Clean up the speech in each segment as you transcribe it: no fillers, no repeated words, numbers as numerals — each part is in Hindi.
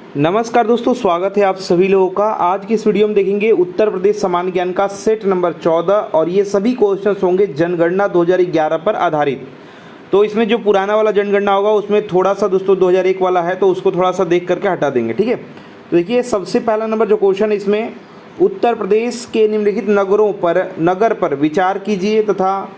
नमस्कार दोस्तों, स्वागत है आप सभी लोगों का। आज की इस वीडियो में देखेंगे उत्तर प्रदेश सामान्य ज्ञान का सेट नंबर 14 और ये सभी क्वेश्चंस होंगे जनगणना 2011 पर आधारित। तो इसमें जो पुराना वाला जनगणना होगा उसमें थोड़ा सा दोस्तों 2001 वाला है, तो उसको थोड़ा सा देख करके हटा देंगे, ठीक है। तो देखिए सबसे पहला नंबर जो क्वेश्चन है इसमें, उत्तर प्रदेश के निम्नलिखित नगर पर विचार कीजिए तथा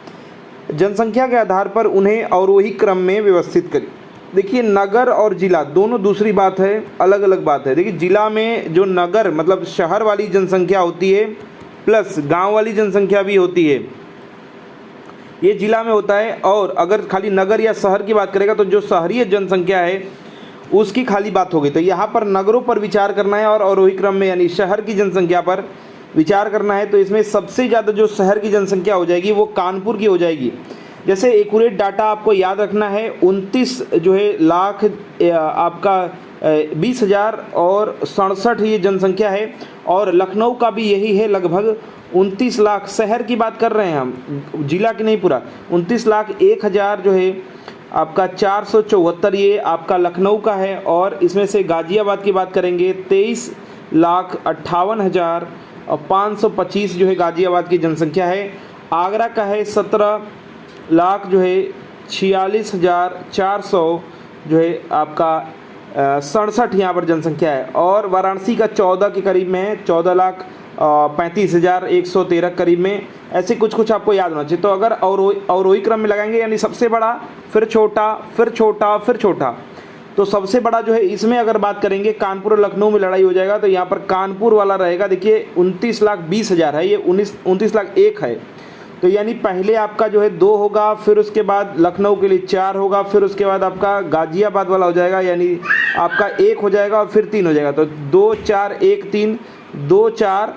जनसंख्या के आधार पर उन्हें अवरोही क्रम में व्यवस्थित करिए। देखिए नगर और जिला दोनों दूसरी बात है, अलग अलग बात है। देखिए जिला में जो नगर मतलब शहर वाली जनसंख्या होती है प्लस गांव वाली जनसंख्या भी होती है, ये जिला में होता है। और अगर खाली नगर या शहर की बात करेगा तो जो शहरी जनसंख्या है उसकी खाली बात होगी। तो यहाँ पर नगरों पर विचार करना है और अवरोही क्रम में यानी शहर की जनसंख्या पर विचार करना है। तो इसमें सबसे ज़्यादा जो शहर की जनसंख्या हो जाएगी वो कानपुर की हो जाएगी। जैसे एक्यूरेट डाटा आपको याद रखना है, 29 जो है लाख आपका 20,000 और 67 ये जनसंख्या है। और लखनऊ का भी यही है, लगभग 29 लाख। शहर की बात कर रहे हैं हम, जिला की नहीं, पूरा 29 लाख 1,000 जो है आपका 474 ये आपका लखनऊ का है। और इसमें से गाज़ियाबाद की बात करेंगे 23,58,000 और 525 जो है गाज़ियाबाद की जनसंख्या है। आगरा का है 17 लाख जो है 46,400 जो है आपका 67 यहाँ पर जनसंख्या है। और वाराणसी का 14 के करीब में है, 14,35,113 करीब में। ऐसे कुछ आपको याद होना चाहिए। तो अगर अवरोही क्रम में लगाएंगे यानी सबसे बड़ा फिर छोटा फिर छोटा फिर छोटा, तो सबसे बड़ा जो है इसमें अगर बात करेंगे कानपुर और लखनऊ में लड़ाई हो जाएगा। तो यहाँ पर कानपुर वाला रहेगा। देखिए 29,20,000 है, ये 29,01,000 है। तो यानी पहले आपका जो है 2 होगा, फिर उसके बाद लखनऊ के लिए 4 होगा, फिर उसके बाद आपका गाज़ियाबाद वाला हो जाएगा यानी आपका 1 हो जाएगा और फिर 3 हो जाएगा। तो 2 4 1 3 2 4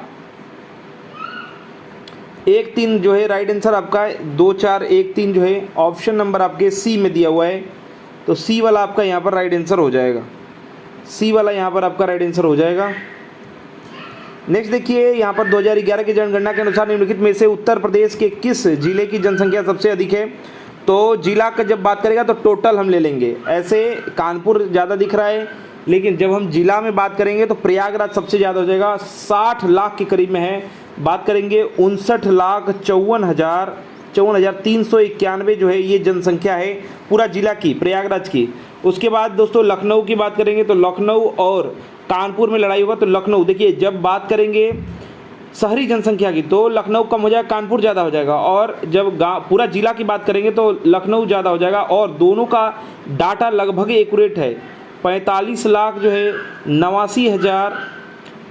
1 3 जो है राइट आंसर आपका 2 4 1 3 जो है ऑप्शन नंबर आपके सी में दिया हुआ है। तो सी वाला आपका यहाँ पर राइट आंसर हो जाएगा, सी वाला यहाँ पर आपका राइट आंसर हो जाएगा। नेक्स्ट देखिए यहाँ पर 2011 की जनगणना के अनुसार निम्नलिखित में से उत्तर प्रदेश के किस जिले की जनसंख्या सबसे अधिक है। तो जिला का जब बात करेगा तो टोटल हम ले लेंगे। ऐसे कानपुर ज़्यादा दिख रहा है, लेकिन जब हम जिला में बात करेंगे तो प्रयागराज सबसे ज़्यादा हो जाएगा, 60 लाख के करीब में है। बात करेंगे 59,54,391 जो है ये जनसंख्या है पूरा जिला की, प्रयागराज की। उसके बाद दोस्तों लखनऊ की बात करेंगे तो लखनऊ और कानपुर में लड़ाई होगा। तो लखनऊ देखिए जब बात करेंगे शहरी जनसंख्या की तो लखनऊ कम हो जाएगा, कानपुर ज़्यादा हो जाएगा। और जब पूरा जिला की बात करेंगे तो लखनऊ ज़्यादा हो जाएगा। और दोनों का डाटा लगभग एक्यूरेट है। 45 लाख जो है 89,000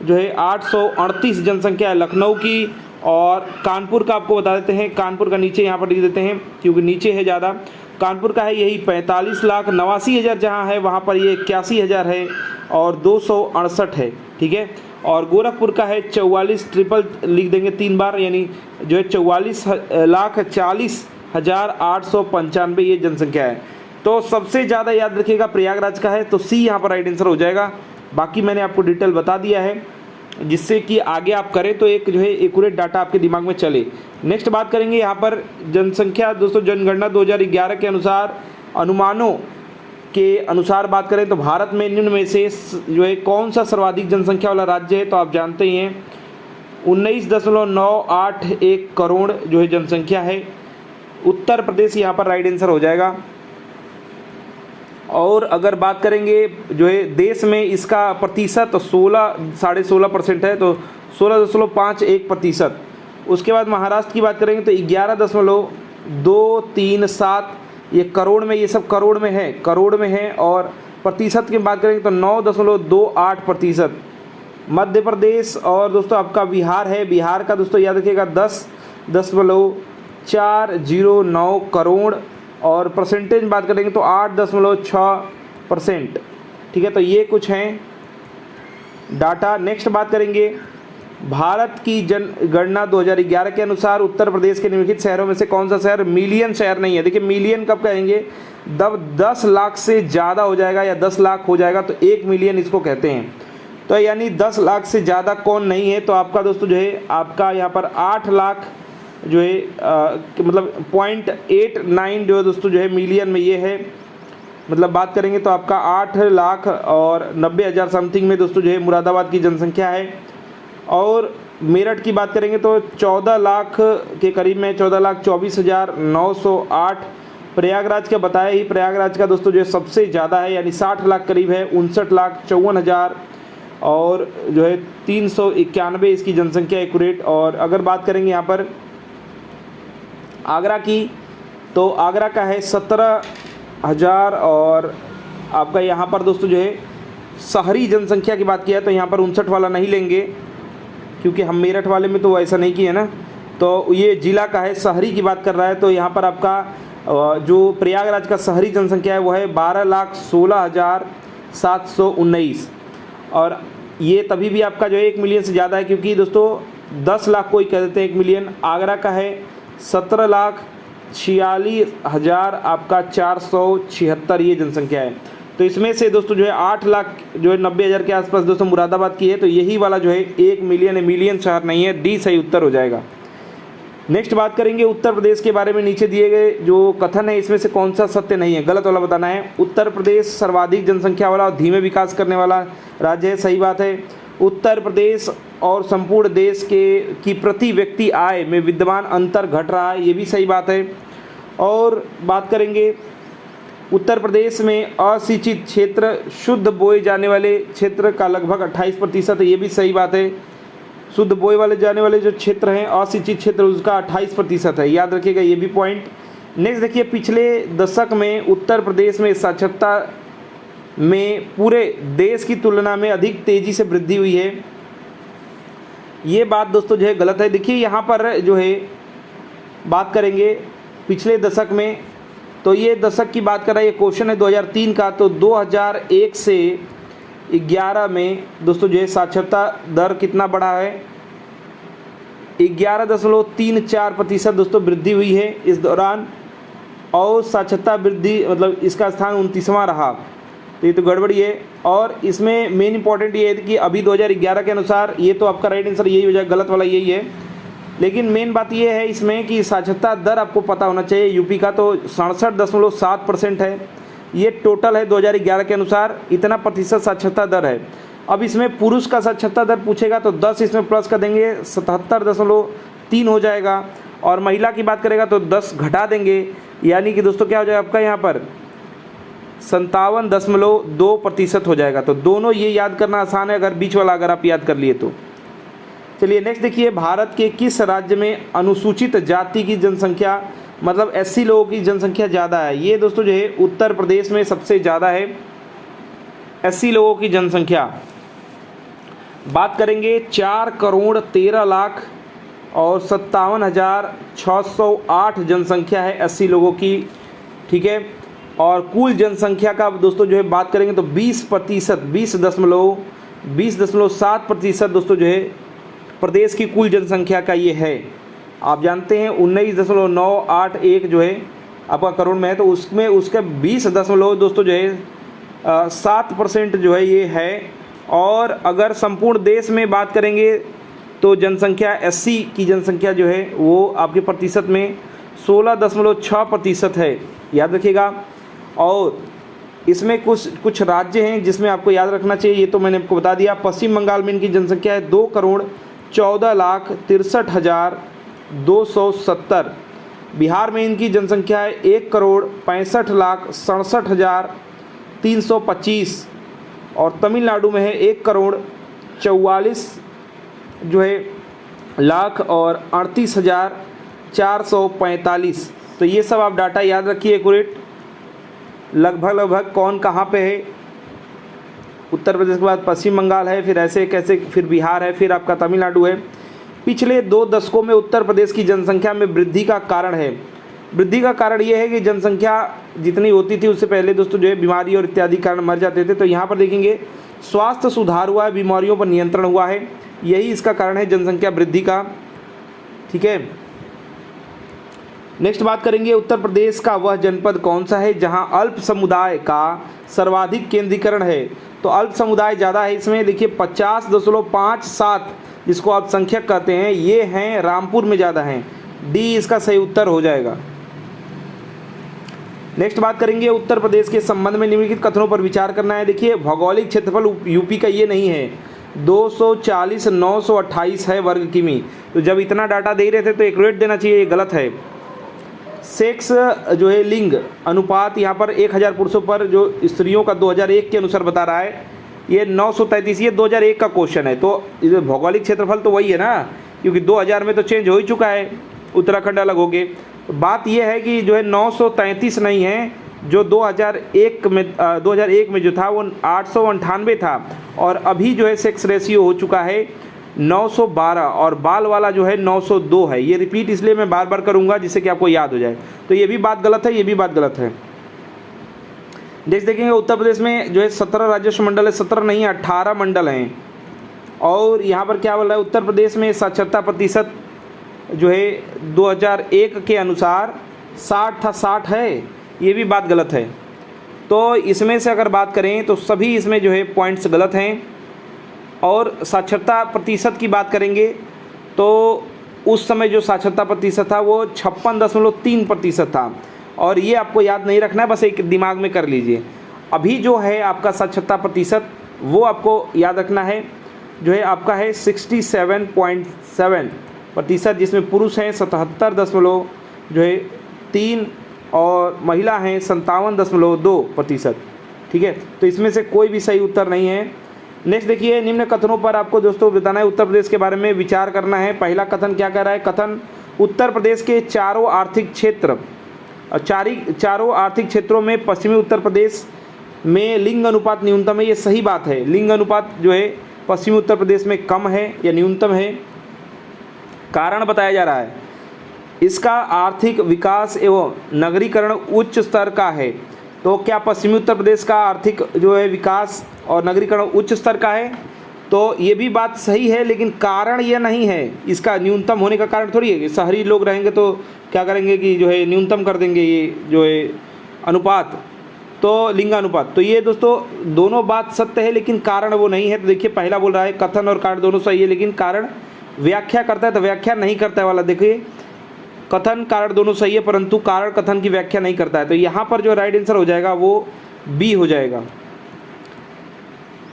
जो है 838 जनसंख्या है लखनऊ की। और कानपुर का आपको बता देते हैं, कानपुर का नीचे यहाँ पर लिख देते हैं क्योंकि नीचे है ज़्यादा। कानपुर का है यही 45,89,000 जहाँ है वहाँ पर ये 81,000 है और 268 है, ठीक है। और गोरखपुर का है 44 ट्रिपल लिख देंगे 3 बार यानी जो है 44,40,895 ये जनसंख्या है। तो सबसे ज़्यादा याद रखिएगा प्रयागराज का है, तो सी यहाँ पर राइट आंसर हो जाएगा। बाकी मैंने आपको डिटेल बता दिया है जिससे कि आगे आप करें तो एक जो है एक्यूरेट डाटा आपके दिमाग में चले। नेक्स्ट बात करेंगे यहाँ पर जनसंख्या दोस्तों जनगणना 2011 के अनुसार अनुमानों के अनुसार बात करें तो भारत में निम्न में से जो है कौन सा सर्वाधिक जनसंख्या वाला राज्य है। तो आप जानते ही हैं 19.981 करोड़ जो है जनसंख्या है। उत्तर प्रदेश यहाँ पर राइट आंसर हो जाएगा। और अगर बात करेंगे जो है देश में इसका प्रतिशत तो 16.5% है, तो 16.51%। उसके बाद महाराष्ट्र की बात करेंगे तो 11.237 ये करोड़ में, ये सब करोड़ में है। और प्रतिशत की बात करेंगे तो 9.28%। मध्य प्रदेश और दोस्तों आपका बिहार है, बिहार का दोस्तों याद रखिएगा 10.409 करोड़। और परसेंटेज बात करेंगे तो 8.6%, ठीक है। तो ये कुछ हैं डाटा। नेक्स्ट बात करेंगे भारत की जनगणना 2011 के अनुसार उत्तर प्रदेश के निम्नलिखित शहरों में से कौन सा शहर मिलियन शहर नहीं है। देखिए मिलियन कब कहेंगे जब 10 लाख से ज़्यादा हो जाएगा या 10 लाख हो जाएगा तो 1 मिलियन इसको कहते हैं। तो यानी 10 लाख से ज़्यादा कौन नहीं है। तो आपका दोस्तों जो है आपका यहाँ पर 8 लाख जो है मतलब 0.89 जो है दोस्तों जो है मिलियन में ये है। मतलब बात करेंगे तो आपका 8,90,000 समथिंग में दोस्तों जो है मुरादाबाद की जनसंख्या है। और मेरठ की बात करेंगे तो 14 लाख के करीब में, 14,24,908। प्रयागराज का बताया ही, प्रयागराज का दोस्तों जो है सबसे ज़्यादा है, यानी 60 लाख करीब है, 59,54,000 और जो है 391 इसकी जनसंख्या एक्यूरेट। और अगर बात करेंगे यहाँ पर आगरा की, तो आगरा का है 17,000। और आपका यहाँ पर दोस्तों जो है शहरी जनसंख्या की बात किया है तो यहाँ पर 59 वाला नहीं लेंगे, क्योंकि हम मेरठ वाले में तो ऐसा नहीं किए ना। तो ये ज़िला का है, शहरी की बात कर रहा है, तो यहाँ पर आपका जो प्रयागराज का शहरी जनसंख्या है वो है 12,16,719। और ये तभी भी आपका जो है 1 मिलियन से ज़्यादा है, क्योंकि दोस्तों 10 लाख कोई कह देते हैं 1 मिलियन। आगरा का है 17,46,000 आपका 476 ये जनसंख्या है। तो इसमें से दोस्तों जो है 8 लाख जो है 90,000 के आसपास दोस्तों मुरादाबाद की है। तो यही वाला जो है 1 मिलियन शहर नहीं है, डी सही उत्तर हो जाएगा। नेक्स्ट बात करेंगे उत्तर प्रदेश के बारे में। नीचे दिए गए जो कथन है इसमें से कौन सा सत्य नहीं है, गलत वाला बताना है। उत्तर प्रदेश सर्वाधिक जनसंख्या वाला और धीमे विकास करने वाला राज्य है, सही बात है। उत्तर प्रदेश और संपूर्ण देश की प्रति व्यक्ति आय में विद्यमान अंतर घट रहा है, ये भी सही बात है। और बात करेंगे उत्तर प्रदेश में असिंचित क्षेत्र शुद्ध बोए जाने वाले क्षेत्र का लगभग 28% है, ये भी सही बात है। शुद्ध बोए वाले जाने वाले जो क्षेत्र हैं असिंचित क्षेत्र उसका 28% है, याद रखिएगा ये भी पॉइंट। नेक्स्ट देखिए, पिछले दशक में उत्तर प्रदेश में साक्षरता में पूरे देश की तुलना में अधिक तेज़ी से वृद्धि हुई है, ये बात दोस्तों जो है गलत है। देखिए यहाँ पर जो है बात करेंगे पिछले दशक में, तो ये दशक की बात कर रहा है, ये क्वेश्चन है 2003 का। तो 2001 से 11 में दोस्तों जो है साक्षरता दर कितना बढ़ा है, 11.34% दोस्तों वृद्धि हुई है इस दौरान। और साक्षरता वृद्धि मतलब इसका स्थान 29वां रहा, तो ये तो गड़बड़ी है। और इसमें मेन इंपॉर्टेंट ये है कि अभी 2011 के अनुसार, ये तो आपका राइट आंसर यही हो जाए, गलत वाला यही है। लेकिन मेन बात ये है इसमें कि साक्षरता दर आपको पता होना चाहिए। यूपी का तो 67.7% है, ये टोटल है 2011 के अनुसार, इतना प्रतिशत साक्षरता दर है। अब इसमें पुरुष का साक्षरता दर पूछेगा तो 10 इसमें प्लस कर देंगे, 77.3 हो जाएगा। और महिला की बात करेगा तो 10 घटा देंगे, यानी कि दोस्तों क्या हो जाएगा आपका यहाँ पर 57.2% हो जाएगा। तो दोनों ये याद करना आसान है अगर बीच वाला अगर आप याद कर लिए तो। चलिए नेक्स्ट देखिए, भारत के किस राज्य में अनुसूचित जाति की जनसंख्या मतलब SC लोगों की जनसंख्या ज़्यादा है। ये दोस्तों जो है उत्तर प्रदेश में सबसे ज़्यादा है SC लोगों की जनसंख्या। बात करेंगे 4,13,00,000 और 57,608 जनसंख्या है SC लोगों की, ठीक है। और कुल जनसंख्या का दोस्तों जो है बात करेंगे तो 20.7% दोस्तों जो है प्रदेश की कुल जनसंख्या का ये है। आप जानते हैं 19.981 जो है आपका करोड़ में है, तो उसमें उसका 20 दोस्तों जो है 7% जो है ये है। और अगर संपूर्ण देश में बात करेंगे तो जनसंख्या SC की जनसंख्या जो है वो आपके प्रतिशत में 16.6% है, याद रखिएगा। और इसमें कुछ राज्य हैं जिसमें आपको याद रखना चाहिए, ये तो मैंने आपको बता दिया। पश्चिम बंगाल में इनकी जनसंख्या है 2,14,63,270। बिहार में इनकी जनसंख्या है 1,65,67,325। और तमिलनाडु में है 1,44,00,000 जो है लाख और 38,445। तो ये सब आप डाटा याद रखिए एक्यूरेट, लगभग कौन कहाँ पे है। उत्तर प्रदेश के बाद पश्चिम बंगाल है, फिर ऐसे कैसे फिर बिहार है, फिर आपका तमिलनाडु है। पिछले 2 दशकों में उत्तर प्रदेश की जनसंख्या में वृद्धि का कारण है, वृद्धि का कारण ये है कि जनसंख्या जितनी होती थी उससे पहले दोस्तों जो है बीमारी और इत्यादि कारण मर जाते थे। तो यहाँ पर देखेंगे स्वास्थ्य सुधार हुआ है, बीमारियों पर नियंत्रण हुआ है, यही इसका कारण है जनसंख्या वृद्धि का, ठीक है। नेक्स्ट बात करेंगे उत्तर प्रदेश का वह जनपद कौन सा है जहां अल्प समुदाय का सर्वाधिक केंद्रीकरण है। तो अल्प समुदाय ज़्यादा है इसमें, देखिए 50.57 जिसको आप संख्यक कहते हैं, ये हैं रामपुर में ज़्यादा हैं, डी इसका सही उत्तर हो जाएगा। नेक्स्ट बात करेंगे उत्तर प्रदेश के संबंध में निम्नलिखित कथनों पर विचार करना है। देखिए भौगोलिक क्षेत्रफल यूपी का ये नहीं है, 240,928 है वर्ग किमी। तो जब इतना डाटा दे रहे थे तो एक्यूरेट देना चाहिए, ये गलत है। सेक्स जो है लिंग अनुपात यहाँ पर 1000 पुरुषों पर जो स्त्रियों का 2001 के अनुसार बता रहा है, ये 933, ये 2001 का क्वेश्चन है। तो भौगोलिक क्षेत्रफल तो वही है ना, क्योंकि 2000 में तो चेंज हो ही चुका है, उत्तराखंड अलग हो गए। बात यह है कि जो है 933 नहीं है, जो 2001 में जो था वो 898 था, और अभी जो है सेक्स रेशियो हो चुका है 912, और बाल वाला जो है 902 है। ये रिपीट इसलिए मैं बार बार करूंगा जिससे कि आपको याद हो जाए। तो ये भी बात गलत है, ये भी बात गलत है। देखेंगे उत्तर प्रदेश में जो है 17 राजस्व मंडल है, 17 नहीं 18 मंडल हैं। और यहाँ पर क्या बोल रहा है, उत्तर प्रदेश में साक्षरता प्रतिशत जो है 2001 के अनुसार 60 था, 60 है, ये भी बात गलत है। तो इसमें से अगर बात करें तो सभी इसमें जो है पॉइंट्स गलत हैं। और साक्षरता प्रतिशत की बात करेंगे तो उस समय जो साक्षरता प्रतिशत था वो 56.3% था, और ये आपको याद नहीं रखना है, बस एक दिमाग में कर लीजिए। अभी जो है आपका साक्षरता प्रतिशत वो आपको याद रखना है, जो है आपका है 67.7%, जिसमें पुरुष हैं 77.3 और महिला हैं 57.2%। ठीक है, तो इसमें से कोई भी सही उत्तर नहीं है। नेक्स्ट देखिए, निम्न कथनों पर आपको दोस्तों बताना है, उत्तर प्रदेश के बारे में विचार करना है। पहला कथन क्या कह रहा है, कथन उत्तर प्रदेश के चारों आर्थिक क्षेत्रों में पश्चिमी उत्तर प्रदेश में लिंग अनुपात न्यूनतम है। ये सही बात है, लिंग अनुपात जो है पश्चिमी उत्तर प्रदेश में कम है या न्यूनतम है। कारण बताया जा रहा है, इसका आर्थिक विकास एवं नगरीकरण उच्च स्तर का है। तो क्या पश्चिमी उत्तर प्रदेश का आर्थिक जो है विकास और नगरीकरण उच्च स्तर का है? तो ये भी बात सही है, लेकिन कारण ये नहीं है, इसका न्यूनतम होने का कारण थोड़ी है कि शहरी लोग रहेंगे तो क्या करेंगे कि जो है न्यूनतम कर देंगे ये जो है अनुपात, तो लिंगानुपात। तो ये दोस्तों दोनों बात सत्य है, लेकिन कारण वो नहीं है। तो देखिए पहला बोल रहा है कथन और कारण दोनों सही है, लेकिन कारण व्याख्या करता है तो व्याख्या नहीं करता है वाला। देखिए कथन कारण दोनों सही है, परंतु कारण कथन की व्याख्या नहीं करता है। तो यहाँ पर जो राइट आंसर हो जाएगा वो बी हो जाएगा।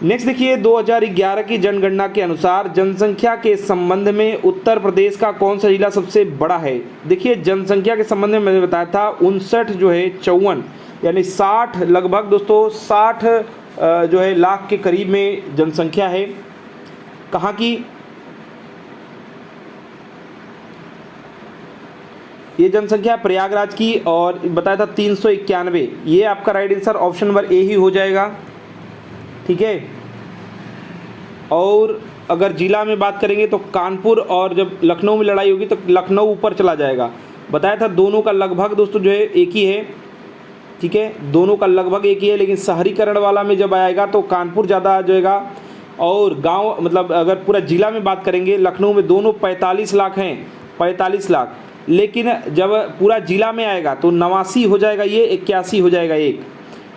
नेक्स्ट देखिए, 2011 की जनगणना के अनुसार जनसंख्या के संबंध में उत्तर प्रदेश का कौन सा जिला सबसे बड़ा है? देखिए जनसंख्या के संबंध में मैंने बताया था 59 जो है 54 यानी 60 लगभग दोस्तों 60 जो है लाख के करीब में जनसंख्या है। कहाँ की? ये जनसंख्या प्रयागराज की, और बताया था 391। ये आपका right answer option number A ही हो जाएगा। ठीक है, और अगर जिला में बात करेंगे तो कानपुर, और जब लखनऊ में लड़ाई होगी तो लखनऊ ऊपर चला जाएगा। बताया था दोनों का लगभग दोस्तों जो है एक ही है। ठीक है, दोनों का लगभग एक ही है, लेकिन शहरीकरण वाला में जब आएगा तो कानपुर ज़्यादा आ जाएगा। और गांव मतलब अगर पूरा जिला में बात करेंगे, लखनऊ में दोनों 45 लाख हैं, 45 लाख, लेकिन जब पूरा जिला में आएगा तो 89 हो जाएगा, ये 81 हो जाएगा एक।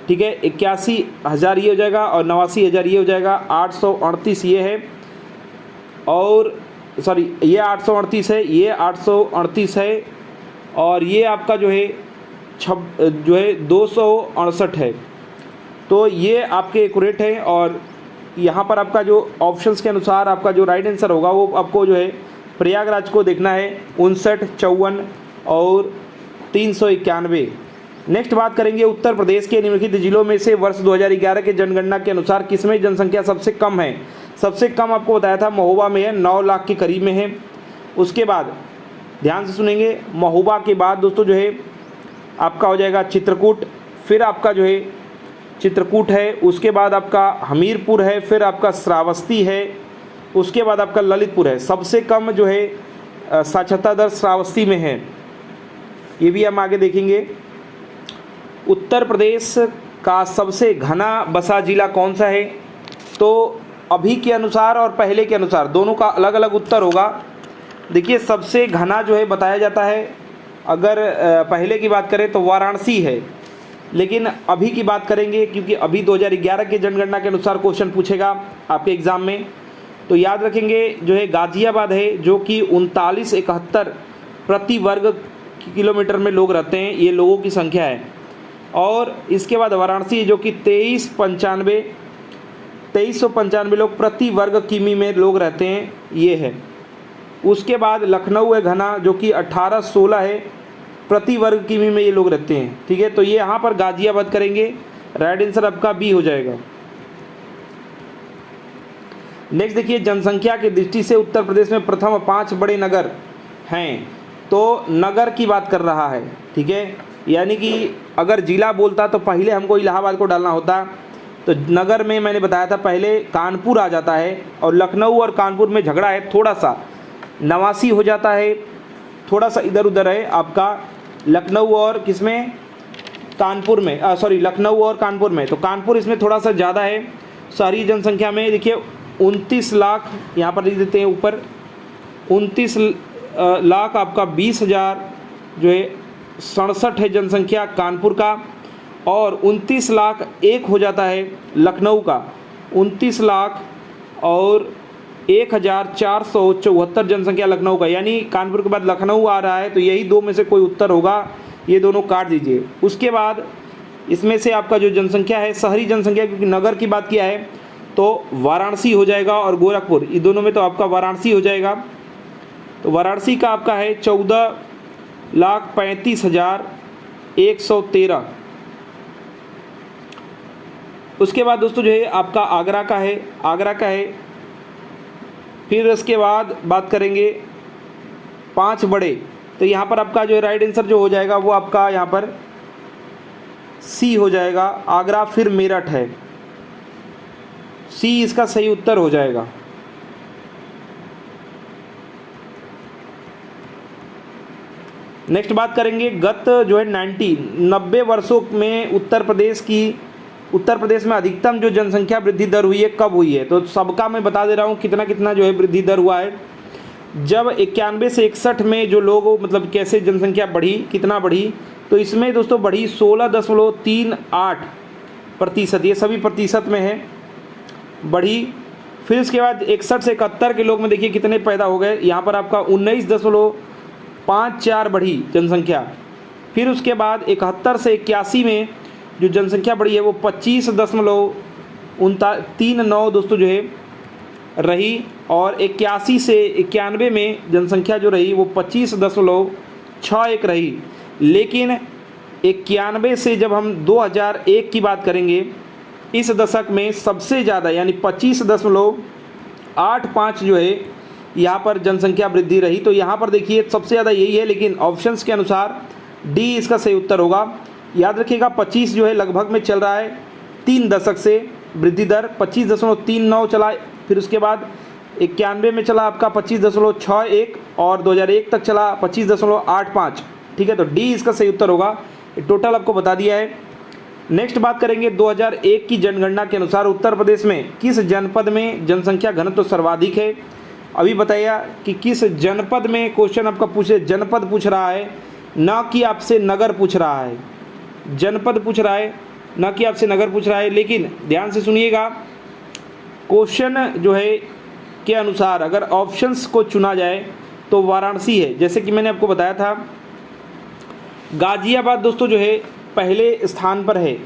ठीक है, 81,000 ये हो जाएगा और 89,000 ये हो जाएगा। 838 ये है, और सॉरी ये 838 है, ये 838 है, और ये आपका जो है 268 है। तो ये आपके एक्यूरेट है, और यहाँ पर आपका जो ऑप्शंस के अनुसार आपका जो राइट आंसर होगा वो आपको जो है प्रयागराज को देखना है, 59, 54 और 391। नेक्स्ट बात करेंगे उत्तर प्रदेश के निम्नलिखित जिलों में से वर्ष 2011 के जनगणना के अनुसार किसमें जनसंख्या सबसे कम है? सबसे कम आपको बताया था महोबा में है, 9 लाख के करीब में है। उसके बाद ध्यान से सुनेंगे, महोबा के बाद दोस्तों जो है आपका हो जाएगा चित्रकूट, फिर आपका जो है चित्रकूट है, उसके बाद आपका हमीरपुर है, फिर आपका श्रावस्ती है, उसके बाद आपका ललितपुर है। सबसे कम जो है साक्षरता दर श्रावस्ती में है, ये भी हम आगे देखेंगे। उत्तर प्रदेश का सबसे घना बसा जिला कौन सा है? तो अभी के अनुसार और पहले के अनुसार दोनों का अलग अलग उत्तर होगा। देखिए सबसे घना जो है बताया जाता है, अगर पहले की बात करें तो वाराणसी है, लेकिन अभी की बात करेंगे क्योंकि अभी 2011 के जनगणना के अनुसार क्वेश्चन पूछेगा आपके एग्ज़ाम में, तो याद रखेंगे जो है गाज़ियाबाद है, जो कि 3971 प्रति वर्ग किलोमीटर में लोग रहते हैं, ये लोगों की संख्या है। और इसके बाद वाराणसी जो कि 2395 लोग प्रति वर्ग किमी में लोग रहते हैं, ये है। उसके बाद लखनऊ है घना, जो कि 1816 है प्रति वर्ग किमी में ये लोग रहते हैं। ठीक है, तो ये यहाँ पर गाजियाबाद करेंगे, राइट आंसर आपका बी हो जाएगा। नेक्स्ट देखिए, जनसंख्या की दृष्टि से उत्तर प्रदेश में प्रथम 5 बड़े नगर हैं, तो नगर की बात कर रहा है। ठीक है, यानी कि अगर जिला बोलता तो पहले हमको इलाहाबाद को डालना होता, तो नगर में मैंने बताया था पहले कानपुर आ जाता है, और लखनऊ और कानपुर में झगड़ा है, थोड़ा सा नवासी हो जाता है, थोड़ा सा इधर उधर है आपका लखनऊ और किसमें, कानपुर में, लखनऊ और कानपुर में। तो कानपुर इसमें थोड़ा सा ज़्यादा है शहरी जनसंख्या में। देखिए 29 लाख यहाँ पर लिख देते हैं ऊपर, 29 लाख आपका 20,000 जो है 67 है जनसंख्या कानपुर का, और 29 लाख 1 हो जाता है लखनऊ का, 29 लाख और 1,474 जनसंख्या लखनऊ का, यानी कानपुर के बाद लखनऊ आ रहा है, तो यही दो में से कोई उत्तर होगा, ये दोनों काट दीजिए। उसके बाद इसमें से आपका जो जनसंख्या है शहरी जनसंख्या, क्योंकि नगर की बात किया है तो वाराणसी हो जाएगा और गोरखपुर, ये दोनों में तो आपका वाराणसी हो जाएगा। तो वाराणसी का आपका है 14,35,113। उसके बाद दोस्तों जो है आपका आगरा का है। फिर उसके बाद बात करेंगे 5 बड़े, तो यहाँ पर आपका जो है राइट आंसर जो हो जाएगा वो आपका यहाँ पर सी हो जाएगा, आगरा फिर मेरठ है, सी इसका सही उत्तर हो जाएगा। नेक्स्ट बात करेंगे गत जो है 90 वर्षों में उत्तर प्रदेश में अधिकतम जो जनसंख्या वृद्धि दर हुई है कब हुई है। तो सबका मैं बता दे रहा हूँ कितना जो है वृद्धि दर हुआ है। जब 91 से 61 में जो लोग मतलब कैसे जनसंख्या बढ़ी, कितना बढ़ी, तो इसमें दोस्तों बढ़ी 16.38%, ये सभी प्रतिशत में है बढ़ी। फिर उसके बाद 61 से 71 के लोग में देखिए कितने पैदा हो गए, यहाँ पर आपका 19.54 बढ़ी जनसंख्या। फिर उसके बाद 71 से 81 में जो जनसंख्या बढ़ी है वो 25.39 दोस्तों जो है रही, और 81 से 91 में जनसंख्या जो रही वो 25.61 रही। लेकिन 91 से जब हम 2001 की बात करेंगे, इस दशक में सबसे ज़्यादा यानी 25.85 जो है यहाँ पर जनसंख्या वृद्धि रही। तो यहाँ पर देखिए सबसे ज़्यादा यही है, लेकिन ऑप्शंस के अनुसार डी इसका सही उत्तर होगा। याद रखिएगा 25 जो है लगभग में चल रहा है 3 दशक से वृद्धि दर 25.39 चला, फिर उसके बाद 91 में चला आपका 25.61 और 2001 तक चला 25.85। ठीक है, तो डी इसका सही उत्तर होगा। टोटल आपको बता दिया है। नेक्स्ट बात करेंगे 2001 की जनगणना के अनुसार उत्तर प्रदेश में किस जनपद में जनसंख्या घनत्व सर्वाधिक है। अभी बताइए कि किस जनपद में, क्वेश्चन आपका पूछे जनपद पूछ रहा है, ना कि आपसे नगर पूछ रहा है। जनपद पूछ रहा है, ना कि आपसे नगर पूछ रहा है। लेकिन ध्यान से सुनिएगा, क्वेश्चन जो है के अनुसार अगर ऑप्शंस को चुना जाए तो वाराणसी है, जैसे कि मैंने आपको बताया था। गाजियाबाद दोस्तों जो है पहले स्थान पर है,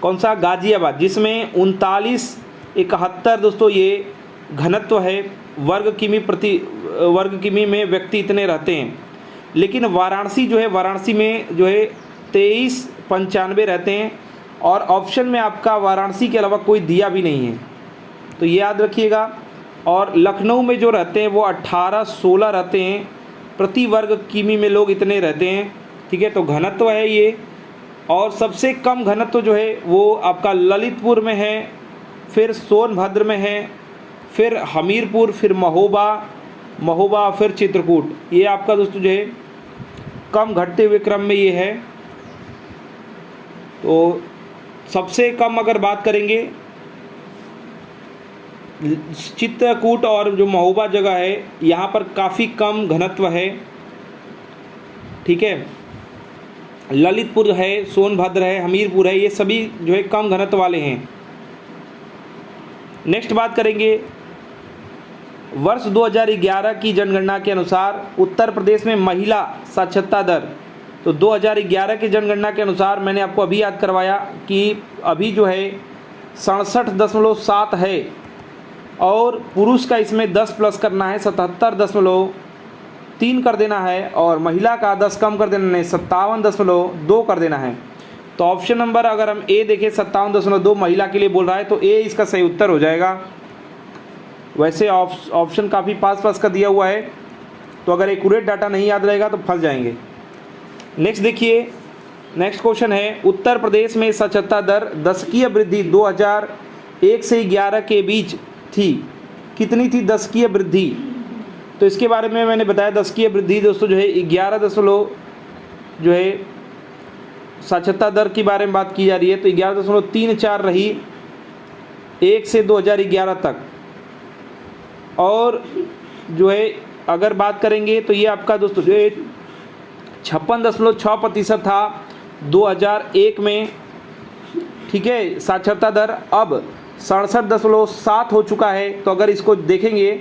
कौन सा, गाजियाबाद, जिसमें 39.71 दोस्तों ये घनत्व है, वर्ग किमी में व्यक्ति इतने रहते हैं। लेकिन वाराणसी जो है, वाराणसी में जो है 23.95 रहते हैं, और ऑप्शन में आपका वाराणसी के अलावा कोई दिया भी नहीं है, तो ये याद रखिएगा। और लखनऊ में जो रहते हैं वो 1816 रहते हैं, प्रति वर्ग किमी में लोग इतने रहते हैं। ठीक है, तो घनत्व है ये। और सबसे कम घनत्व जो है वो आपका ललितपुर में है, फिर सोनभद्र में है, फिर हमीरपुर, फिर महोबा, फिर चित्रकूट। ये आपका दोस्तों जो है कम घटते हुए क्रम में ये है। तो सबसे कम अगर बात करेंगे चित्रकूट और जो महोबा जगह है यहाँ पर काफ़ी कम घनत्व है। ठीक है, ललितपुर है, सोनभद्र है, हमीरपुर है, ये सभी जो है कम घनत्व वाले हैं। नेक्स्ट बात करेंगे वर्ष 2011 की जनगणना के अनुसार उत्तर प्रदेश में महिला साक्षरता दर तो 2011 की जनगणना के अनुसार मैंने आपको अभी याद करवाया कि अभी जो है 67.7 है, और पुरुष का इसमें 10 प्लस करना है, 77.3 कर देना है, और महिला का 10 कम कर देना है, 57.2 कर देना है। तो ऑप्शन नंबर अगर हम ए देखें 57.2 महिला के लिए बोल रहा है, तो ए इसका सही उत्तर हो जाएगा। वैसे ऑप्शन काफ़ी पास का दिया हुआ है, तो अगर एक्यूरेट डाटा नहीं याद रहेगा तो फंस जाएंगे। नेक्स्ट देखिए, नेक्स्ट क्वेश्चन है, उत्तर प्रदेश में साक्षरता दर दशकीय वृद्धि 2001 से 11 के बीच थी, कितनी थी दशकीय वृद्धि? तो इसके बारे में मैंने बताया, दशकीय वृद्धि दोस्तों जो है 11 दशमलव जो है साक्षरता दर के बारे में बात की जा रही है, तो 11.34 रही 1 से 2011 तक। और जो है अगर बात करेंगे तो ये आपका दोस्तों जो है 56.6% था 2001 में, ठीक है, साक्षरता दर अब 67.7 हो चुका है। तो अगर इसको देखेंगे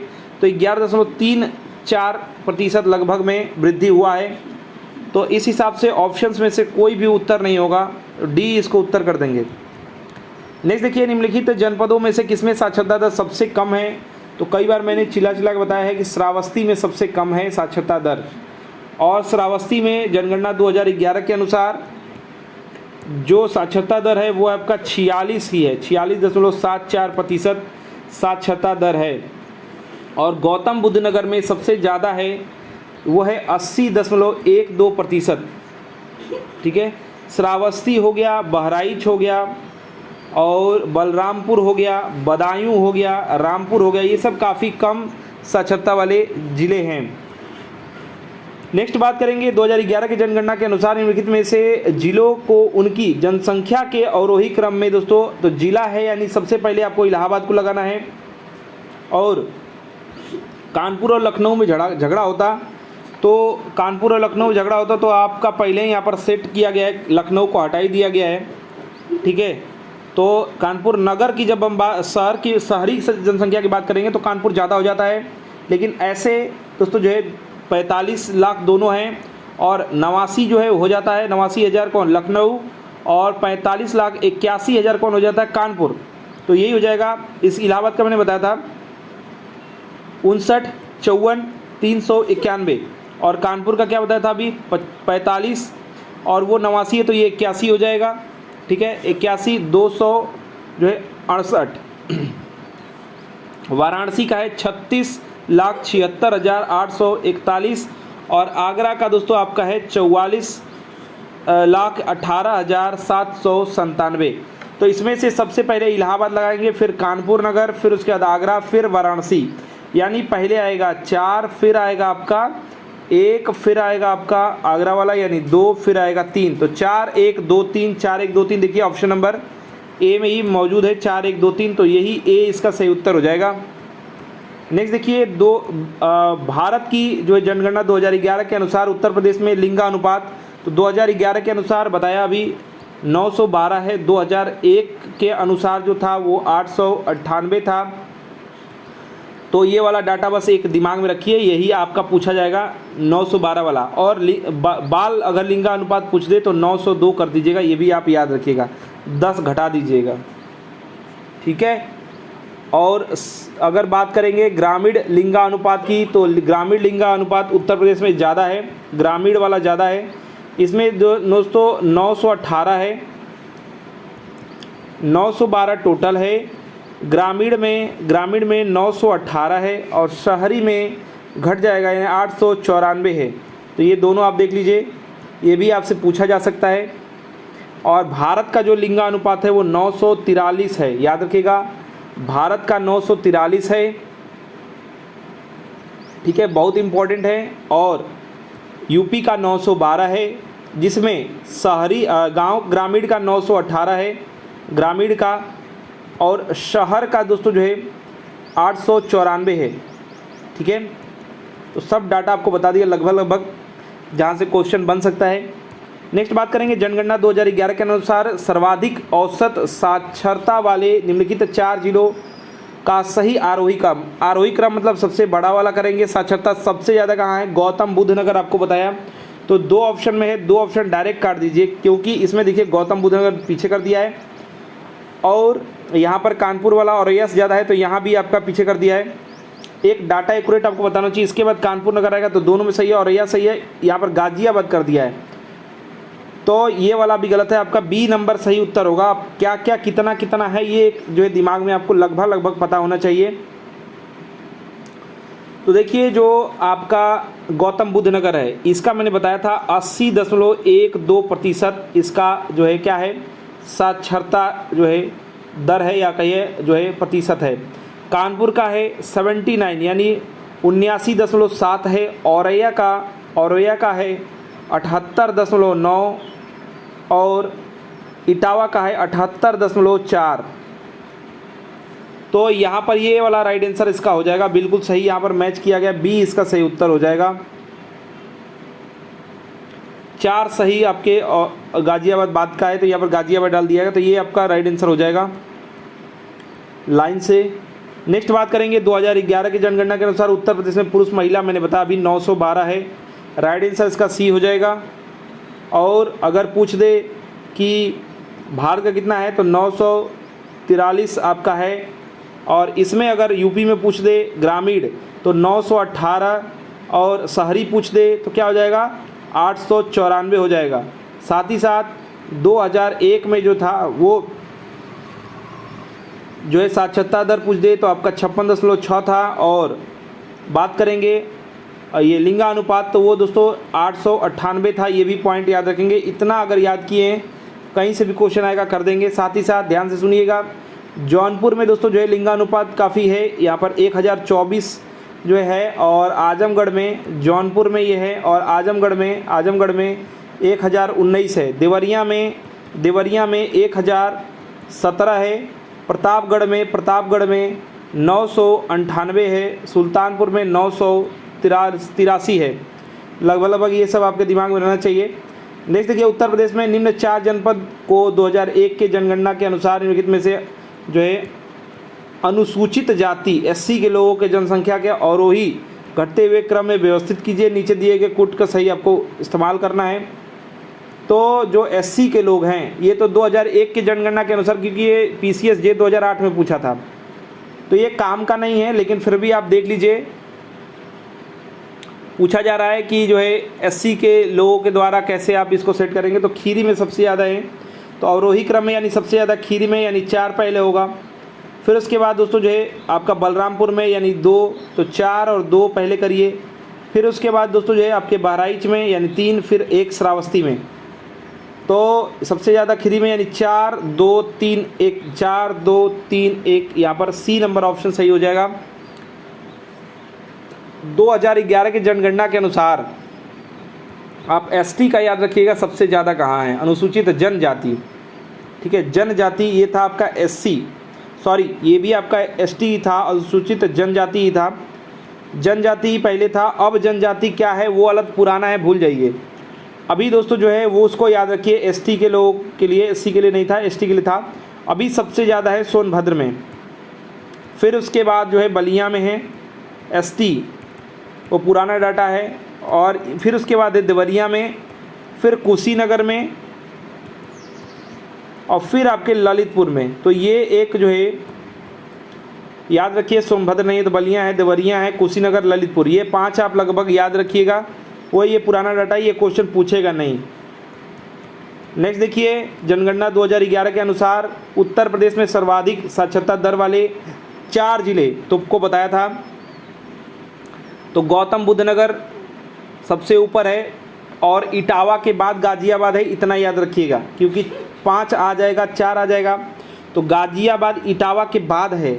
तो 11.34% लगभग में वृद्धि हुआ है। तो इस हिसाब से ऑप्शंस में से कोई भी उत्तर नहीं होगा, डी इसको उत्तर कर देंगे। नेक्स्ट देखिए, निम्नलिखित जनपदों में से किसमें साक्षरता दर सबसे कम है? तो कई बार मैंने चिल्ला के बताया है कि श्रावस्ती में सबसे कम है साक्षरता दर, और श्रावस्ती में जनगणना 2011 के अनुसार जो साक्षरता दर है वो आपका 46 ही है, 46.74% साक्षरता दर है। और गौतम बुद्ध नगर में सबसे ज़्यादा है, वो है 80.12%, ठीक है। श्रावस्ती हो गया, बहराइच हो गया, और बलरामपुर हो गया, बदायूं हो गया, रामपुर हो गया, ये सब काफ़ी कम साक्षरता वाले ज़िले हैं। नेक्स्ट बात करेंगे, 2011 की जनगणना के अनुसार निम्नलिखित में से जिलों को उनकी जनसंख्या के अवरोही क्रम में दोस्तों, तो जिला है यानी सबसे पहले आपको इलाहाबाद को लगाना है, और कानपुर और लखनऊ में झगड़ा होता, तो कानपुर और लखनऊ झगड़ा होता तो आपका पहले ही यहाँ पर सेट किया गया है, लखनऊ को हटा ही दिया गया है, ठीक है। तो कानपुर नगर की जब हम शहरी जनसंख्या की बात करेंगे तो कानपुर ज़्यादा हो जाता है, लेकिन ऐसे दोस्तों जो है 45 लाख दोनों हैं, और 89 जो है हो जाता है, 89,000 कौन लखनऊ, और 45,81,000 कौन हो जाता है कानपुर। तो यही हो जाएगा। इस इलाहाबाद का मैंने बताया था 59,54,391, और कानपुर का क्या बताया था अभी 45, और वो 89 है तो ये 81 हो जाएगा, ठीक है, 81,200 जो है 68। वाराणसी का है 36,76,841, और आगरा का दोस्तों आपका है 44,18,797। तो इसमें से सबसे पहले इलाहाबाद लगाएंगे, फिर कानपुर नगर, फिर उसके बाद आगरा, फिर वाराणसी, यानी पहले आएगा 4, फिर आएगा आपका 1, फिर आएगा आपका आगरा वाला यानी 2, फिर आएगा 3। तो 4 1 2 3, 4 1 2 3, देखिए ऑप्शन नंबर ए में ही मौजूद है 4 1 2 3, तो यही ए इसका सही उत्तर हो जाएगा। नेक्स्ट देखिए, भारत की जो है जनगणना 2011 के अनुसार उत्तर प्रदेश में लिंगानुपात, तो 2011 के अनुसार बताया अभी 912 है, 2001 के अनुसार जो था वो 898 था। तो ये वाला डाटा बस एक दिमाग में रखिए, यही आपका पूछा जाएगा 912 वाला। और बाल अगर लिंगानुपात पूछ दे तो 902 कर दीजिएगा, ये भी आप याद रखिएगा, 10 घटा दीजिएगा, ठीक है। और अगर बात करेंगे ग्रामीण लिंगानुपात की, तो ग्रामीण लिंगानुपात उत्तर प्रदेश में ज़्यादा है, ग्रामीण वाला ज़्यादा है। इसमें दोस्तों 918 है, 912 टोटल है, ग्रामीण में 918 है, और शहरी में घट जाएगा यानी 894 है। तो ये दोनों आप देख लीजिए, ये भी आपसे पूछा जा सकता है। और भारत का जो लिंगानुपात है वो 943 है, याद रखिएगा, भारत का 943 है, ठीक है, बहुत इम्पोर्टेंट है। और यूपी का 912 है, जिसमें शहरी गांव ग्रामीण का 918 है ग्रामीण का, और शहर का दोस्तों जो है 894 है, ठीक है। तो सब डाटा आपको बता दिया लगभग जहाँ से क्वेश्चन बन सकता है। नेक्स्ट बात करेंगे, जनगणना 2011 के अनुसार सर्वाधिक औसत साक्षरता वाले निम्नलिखित 4 जिलों का सही आरोही क्रम मतलब सबसे बड़ा वाला करेंगे। साक्षरता सबसे ज़्यादा कहाँ है? गौतम बुद्ध नगर आपको बताया, तो 2 ऑप्शन में है, 2 ऑप्शन डायरेक्ट काट दीजिए, क्योंकि इसमें देखिए गौतम बुद्ध नगर पीछे कर दिया है और यहाँ पर कानपुर वाला औरैया से ज़्यादा है, तो यहाँ भी आपका पीछे कर दिया है। एक डाटा एक्यूरेट आपको बताना चाहिए। इसके बाद कानपुर नगर आएगा, तो दोनों में सही है, औरैया सही है, यहाँ पर गाजियाबाद कर दिया है, तो ये वाला भी गलत है। आपका बी नंबर सही उत्तर होगा। आप क्या क्या कितना कितना है ये जो है दिमाग में आपको लगभग पता होना चाहिए। तो देखिए जो आपका गौतम बुद्ध नगर है, इसका मैंने बताया था 80.12% इसका जो है क्या है, साक्षरता जो है दर है, या कहिए जो है प्रतिशत है। कानपुर का है 79 यानी 79.7 है। औरैया का है 78.9 और इटावा का है 78.4। तो यहाँ पर ये वाला राइट आंसर इसका हो जाएगा, बिल्कुल सही यहाँ पर मैच किया गया, बी इसका सही उत्तर हो जाएगा। 4 सही आपके गाजियाबाद बाद का है, तो यहाँ पर गाजियाबाद डाल दिया गया, तो ये आपका राइट आंसर हो जाएगा लाइन से। नेक्स्ट बात करेंगे 2011 की जनगणना के अनुसार उत्तर प्रदेश में पुरुष महिला मैंने बताया अभी 912 है, राइट आंसर इसका सी हो जाएगा। और अगर पूछ दे कि भारत का कितना है, तो 943 आपका है। और इसमें अगर यूपी में पूछ दे ग्रामीण तो 918, और शहरी पूछ दे तो क्या हो जाएगा 894 हो जाएगा। साथ ही साथ 2001 में जो था वो जो है साक्षरता दर पूछ दे तो आपका 56.6 था। और बात करेंगे ये लिंगानुपात, तो वो दोस्तों 898 था, ये भी पॉइंट याद रखेंगे। इतना अगर याद किए हैं, कहीं से भी क्वेश्चन आएगा कर देंगे। साथ ही साथ ध्यान से सुनिएगा, जौनपुर में दोस्तों जो है लिंगानुपात काफ़ी है, यहाँ पर 1024 जो है, और आजमगढ़ में जौनपुर में ये है, और आजमगढ़ में 1019 है। देवरिया में 1017 है। प्रतापगढ़ में 998 है। सुल्तानपुर में 983 है। लगभग ये सब आपके दिमाग में रहना चाहिए। नेक्स्ट देखिए, उत्तर प्रदेश में निम्न 4 जनपद को 2001 के जनगणना के अनुसार निम्नलिखित में से जो है अनुसूचित जाति एससी के लोगों के जनसंख्या के अवरोही घटते हुए क्रम में व्यवस्थित कीजिए। नीचे दिए गए कूट का सही आपको इस्तेमाल करना है। तो जो एससी के लोग हैं, ये तो 2001 के जनगणना के अनुसार, क्योंकि ये पीसीएस जे 2008 में पूछा था, तो ये काम का नहीं है, लेकिन फिर भी आप देख लीजिए, पूछा जा रहा है कि जो है एससी के लोगों के द्वारा कैसे आप इसको सेट करेंगे। तो खीरी में सबसे ज़्यादा है, तो अवरोही क्रम में यानी सबसे ज़्यादा खीरी में, यानी 4 पहले होगा। फिर उसके बाद दोस्तों जो है आपका बलरामपुर में यानी 2, तो 4 और 2 पहले करिए। फिर उसके बाद दोस्तों जो है आपके बहराइच में यानी 3, फिर 1 श्रावस्ती में। तो सबसे ज़्यादा खीरी में यानी 4 2 3 1, 4 2 3 1, यहाँ पर सी नंबर ऑप्शन सही हो जाएगा। 2011 की जनगणना के अनुसार आप एसटी का याद रखिएगा सबसे ज़्यादा कहाँ है, अनुसूचित जनजाति, ठीक है, जनजाति ये था आपका एससी, सॉरी ये भी आपका एसटी ही था, अनुसूचित जनजाति ही था, जनजाति पहले था। अब जनजाति क्या है वो अलग पुराना है, भूल जाइए। अभी दोस्तों जो है वो उसको याद रखिए, एसटी के लोगों के लिए, एससी के लिए नहीं था, एसटी के लिए था। अभी सबसे ज़्यादा है सोनभद्र में, फिर उसके बाद जो है बलिया में है एसटी, वो पुराना डाटा है, और फिर उसके बाद है देवरिया में, फिर कुशीनगर में, और फिर आपके ललितपुर में। तो ये एक जो है याद रखिए, सोनभद्र नहीं है तो बलिया है, देवरिया है, कुशीनगर, ललितपुर, ये 5 आप लगभग याद रखिएगा। वो ये पुराना डाटा, ये क्वेश्चन पूछेगा नहीं। नेक्स्ट देखिए, जनगणना 2011 के अनुसार उत्तर प्रदेश में सर्वाधिक साक्षरता दर वाले 4 जिले तो आपको बताया था, तो गौतम बुद्ध नगर सबसे ऊपर है, और इटावा के बाद गाजियाबाद है, इतना याद रखिएगा, क्योंकि 5 आ जाएगा, 4 आ जाएगा, तो गाजियाबाद इटावा के बाद है,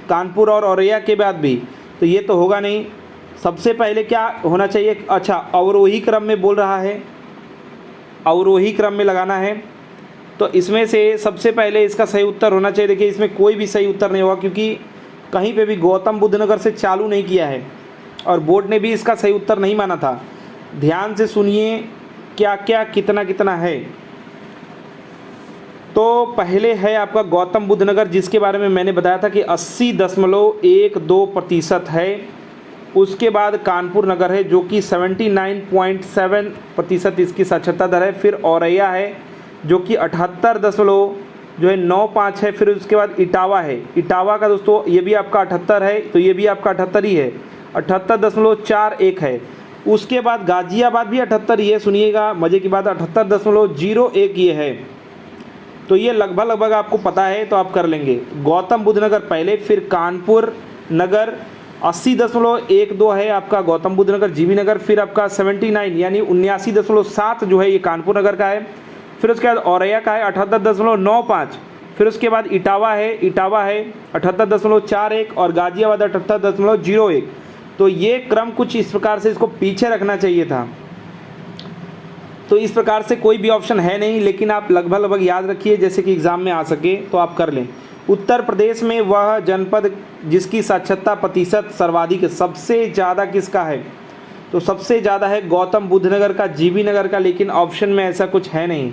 कानपुर और औरैया के बाद भी, तो ये तो होगा नहीं। सबसे पहले क्या होना चाहिए, अच्छा अवरोही क्रम में बोल रहा है, अवरोही क्रम में लगाना है, तो इसमें से सबसे पहले इसका सही उत्तर होना चाहिए। देखिए इसमें कोई भी सही उत्तर नहीं होगा, क्योंकि कहीं पे भी गौतम बुद्ध नगर से चालू नहीं किया है, और बोर्ड ने भी इसका सही उत्तर नहीं माना था। ध्यान से सुनिए क्या क्या कितना कितना है। तो पहले है आपका गौतम बुद्ध नगर, जिसके बारे में मैंने बताया था कि 80.12% है। उसके बाद कानपुर नगर है जो कि 79.7% इसकी साक्षरता दर है। फिर औरैया है जो कि 78.95 है। फिर उसके बाद इटावा है, इटावा का दोस्तों ये भी आपका 78 है, तो ये भी आपका 78 ही है, 78.41 है। उसके बाद गाजियाबाद भी 78 ही है, सुनिएगा मज़े की बात, 78.01 ये है। तो ये लगभग आपको पता है तो आप कर लेंगे। गौतम बुद्ध नगर पहले, फिर कानपुर नगर 80.12 है आपका गौतम बुद्ध नगर जीबी नगर। फिर आपका 79 यानी 79.7 जो है ये कानपुर नगर का है। फिर उसके बाद औरैया का है 78.95। फिर उसके बाद इटावा है 78.41 और गाजियाबाद 78.01। तो ये क्रम कुछ इस प्रकार से इसको पीछे रखना चाहिए था। तो इस प्रकार से कोई भी ऑप्शन है नहीं, लेकिन आप लगभग याद रखिए जैसे कि एग्ज़ाम में आ सके तो आप कर लें। उत्तर प्रदेश में वह जनपद जिसकी साक्षरता प्रतिशत सर्वाधिक सबसे ज़्यादा किसका है? तो सबसे ज़्यादा है गौतम बुद्ध नगर का, जीबी नगर का, लेकिन ऑप्शन में ऐसा कुछ है नहीं।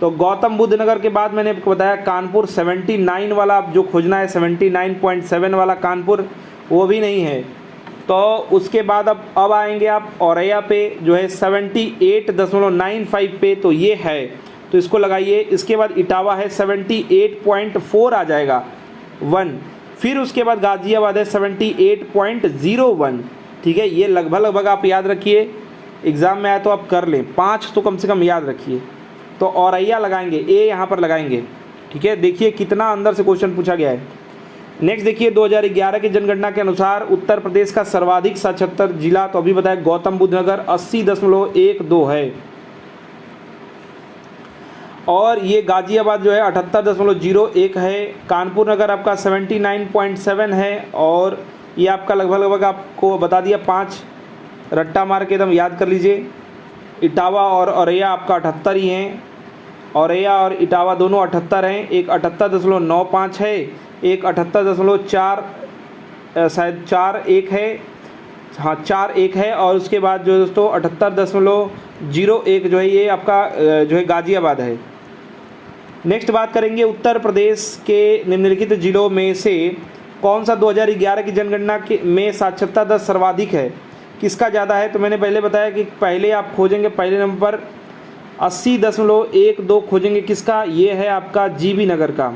तो गौतम बुद्ध नगर के बाद मैंने आपको बताया कानपुर 79 वाला, आप जो खोजना है 79.7 वाला कानपुर, वो भी नहीं है। तो उसके बाद अब आएंगे आप औरैया पे जो है 78.95 पे, तो ये है, तो इसको लगाइए। इसके बाद इटावा है 78.4 आ जाएगा 1। फिर उसके बाद गाजियाबाद है 78.01। ठीक है, ये लगभग आप याद रखिए, एग्ज़ाम में आया तो आप कर लें, 5 तो कम से कम याद रखिए। तो औरैया लगाएंगे, ए यहाँ पर लगाएंगे। ठीक है, देखिए कितना अंदर से क्वेश्चन पूछा गया है। नेक्स्ट देखिए 2011 की जनगणना के अनुसार उत्तर प्रदेश का सर्वाधिक साक्षरता जिला, तो अभी बताया गौतम बुद्ध नगर 80.12 है। और ये गाजियाबाद जो है 78.01 है। कानपुर नगर आपका 79.7 है। और ये आपका लगभग आपको बता दिया, 5 रट्टा मार के एकदम याद कर लीजिए। इटावा और औरैया आपका 78 ही हैं, औरैया और इटावा दोनों 78 हैं। एक 78.95 है, एक 78.4 शायद 41 है, हाँ 41 है। और उसके बाद जो दोस्तों 78.01 जो है ये आपका जो है गाजियाबाद है। नेक्स्ट बात करेंगे उत्तर प्रदेश के निम्नलिखित जिलों में से कौन सा 2011 की जनगणना के में साक्षरता दर सर्वाधिक है, किसका ज़्यादा है? तो मैंने पहले बताया कि पहले आप खोजेंगे पहले नंबर 80.12 खोजेंगे, किसका? ये है आपका जीबी नगर का।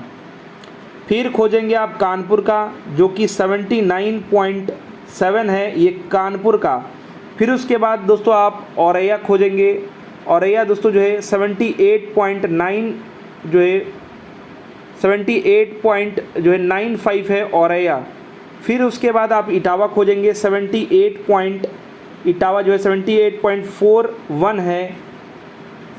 फिर खोजेंगे आप कानपुर का जो कि 79.7 है, ये कानपुर का। फिर उसके बाद दोस्तों आप औरैया खोजेंगे, औरैया दोस्तों जो है 78.9 जो है 78.95 है औरैया। फिर उसके बाद आप इटावा खोजेंगे, इटावा जो है 78.41 है।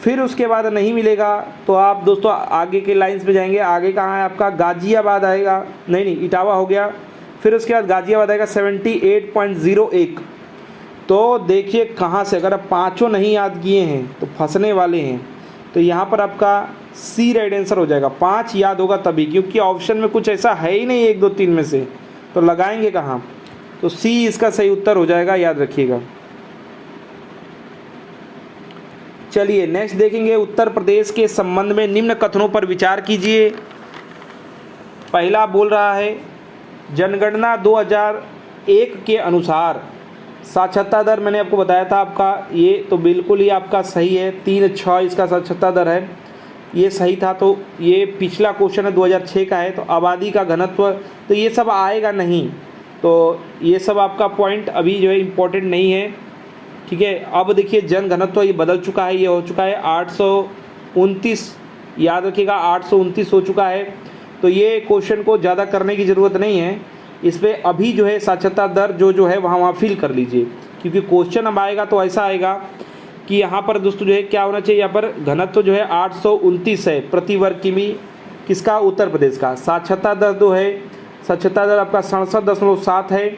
फिर उसके बाद नहीं मिलेगा तो आप दोस्तों आगे के लाइंस में जाएंगे। आगे कहाँ है आपका? गाजियाबाद आएगा, नहीं इटावा हो गया। फिर उसके बाद गाजियाबाद आएगा 78.01। तो देखिए कहाँ से, अगर आप पाँचों नहीं याद किए हैं तो फंसने वाले हैं। तो यहाँ पर आपका सी राइट आंसर हो जाएगा। 5 याद होगा तभी, क्योंकि ऑप्शन में कुछ ऐसा है ही नहीं 1 2 3 में से, तो लगाएंगे कहाँ? तो सी इसका सही उत्तर हो जाएगा, याद रखिएगा। चलिए नेक्स्ट देखेंगे उत्तर प्रदेश के संबंध में निम्न कथनों पर विचार कीजिए। पहला बोल रहा है जनगणना 2001 के अनुसार साक्षरता दर, मैंने आपको बताया था आपका ये तो बिल्कुल ही आपका सही है, 3.6 इसका साक्षरता दर है, ये सही था। तो ये पिछला क्वेश्चन है 2006 का है। तो आबादी का घनत्व, तो ये सब आएगा नहीं, तो ये सब आपका पॉइंट अभी जो है इम्पोर्टेंट नहीं है। ठीक है, अब देखिए जन घनत्व ये बदल चुका है, ये हो चुका है 829, याद रखिएगा 829 हो चुका है। तो ये क्वेश्चन को ज़्यादा करने की ज़रूरत नहीं है, इस पर अभी जो है साक्षरता दर जो है वहाँ फिल कर लीजिए, क्योंकि क्वेश्चन अब आएगा तो ऐसा आएगा कि यहाँ पर दोस्तों जो है क्या होना चाहिए, यहाँ पर घनत्व जो है 829 है प्रति वर्ग किमी, किसका? उत्तर प्रदेश का। साक्षरता दर जो है, साक्षरता दर आपका 67.7 है।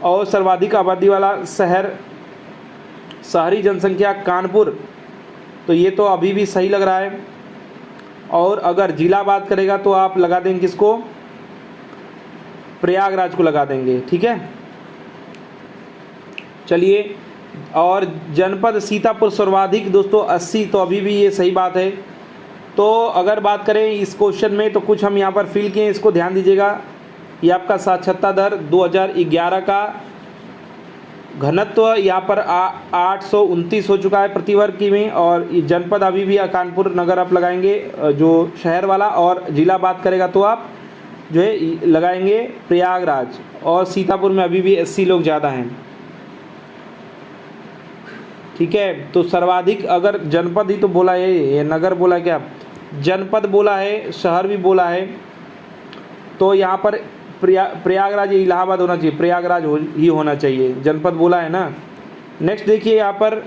और सर्वाधिक आबादी वाला शहर, शहरी जनसंख्या कानपुर, तो ये तो अभी भी सही लग रहा है। और अगर जिला बात करेगा तो आप लगा देंगे किसको? प्रयागराज को लगा देंगे। ठीक है, चलिए। और जनपद सीतापुर सर्वाधिक दोस्तों 80, तो अभी भी ये सही बात है। तो अगर बात करें इस क्वेश्चन में तो कुछ हम यहाँ पर फिल किए, इसको ध्यान दीजिएगा। ये आपका साक्षरता दर 2011 का घनत्व यहाँ पर 829 हो चुका है प्रति वर्ग में। और ये जनपद अभी भी कानपुर नगर आप लगाएंगे जो शहर वाला, और जिला बात करेगा तो आप जो है लगाएंगे प्रयागराज। और सीतापुर में अभी भी 80 लोग ज़्यादा हैं, ठीक है। तो सर्वाधिक अगर जनपद ही तो बोला है, ये नगर बोला क्या, जनपद बोला है, शहर भी बोला है, तो यहाँ पर प्रयागराज, इलाहाबाद होना चाहिए, प्रयागराज ही होना चाहिए, जनपद बोला है ना। नेक्स्ट देखिए यहाँ पर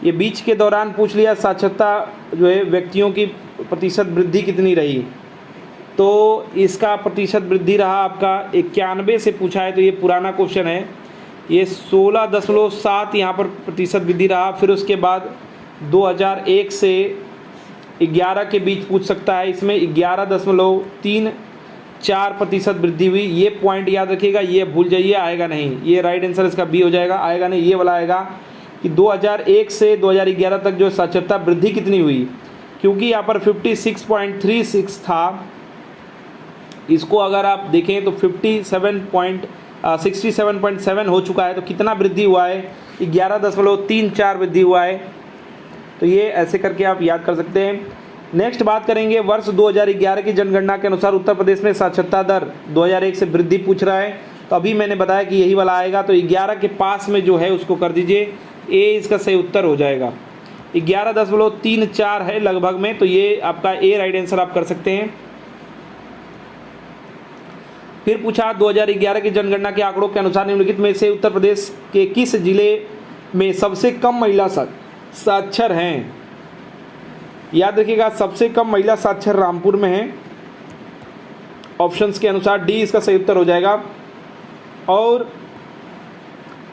ये बीच के दौरान पूछ लिया साक्षरता जो है व्यक्तियों की प्रतिशत वृद्धि कितनी रही, तो इसका प्रतिशत वृद्धि रहा आपका 91 से पूछा है, तो ये पुराना क्वेश्चन है। ये 16.7 यहाँ पर प्रतिशत वृद्धि रहा। फिर उसके बाद 2001 से 11 के बीच पूछ सकता है, इसमें 11.34 प्रतिशत वृद्धि हुई। ये पॉइंट याद रखिएगा, ये भूल जाइए, आएगा नहीं, ये राइट आंसर इसका बी हो जाएगा, आएगा नहीं, ये वाला आएगा कि 2001 से 2011 तक जो साक्षरता वृद्धि कितनी हुई, क्योंकि यहाँ पर 56.36 था, इसको अगर आप देखें तो 67.7 हो चुका है, तो कितना वृद्धि हुआ है, 11.34 वृद्धि हुआ है। तो ये ऐसे करके आप याद कर सकते हैं। नेक्स्ट बात करेंगे वर्ष 2011 की जनगणना के अनुसार उत्तर प्रदेश में साक्षरता दर 2001 से वृद्धि पूछ रहा है, तो अभी मैंने बताया कि यही वाला आएगा, तो 11 के पास में जो है उसको कर दीजिए, ए इसका सही उत्तर हो जाएगा। 11.34 है लगभग में, तो ये आपका ए राइट आंसर आप कर सकते हैं। फिर पूछा 2011 की जनगणना के आंकड़ों के अनुसार निम्नलिखित में से उत्तर प्रदेश के किस जिले में सबसे कम महिला साक्षर हैं। याद रखिएगा, सबसे कम महिला साक्षर रामपुर में है, ऑप्शंस के अनुसार डी इसका सही उत्तर हो जाएगा। और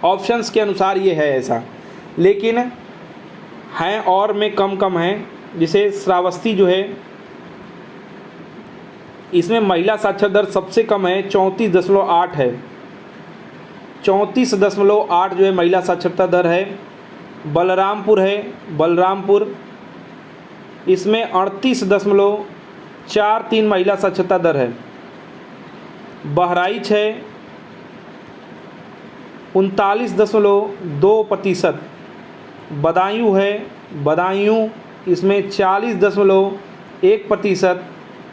ऑप्शंस के अनुसार ये है ऐसा, लेकिन हैं और में कम हैं, जिसे श्रावस्ती जो है इसमें महिला साक्षर दर सबसे कम है, 34.8 है, 34.8 जो है महिला साक्षरता दर है। बलरामपुर है, बलरामपुर इसमें 38.43 महिला साक्षरता दर है। बहराइच है 39.2%। बदायूं है, बदायूं इसमें 40.1%।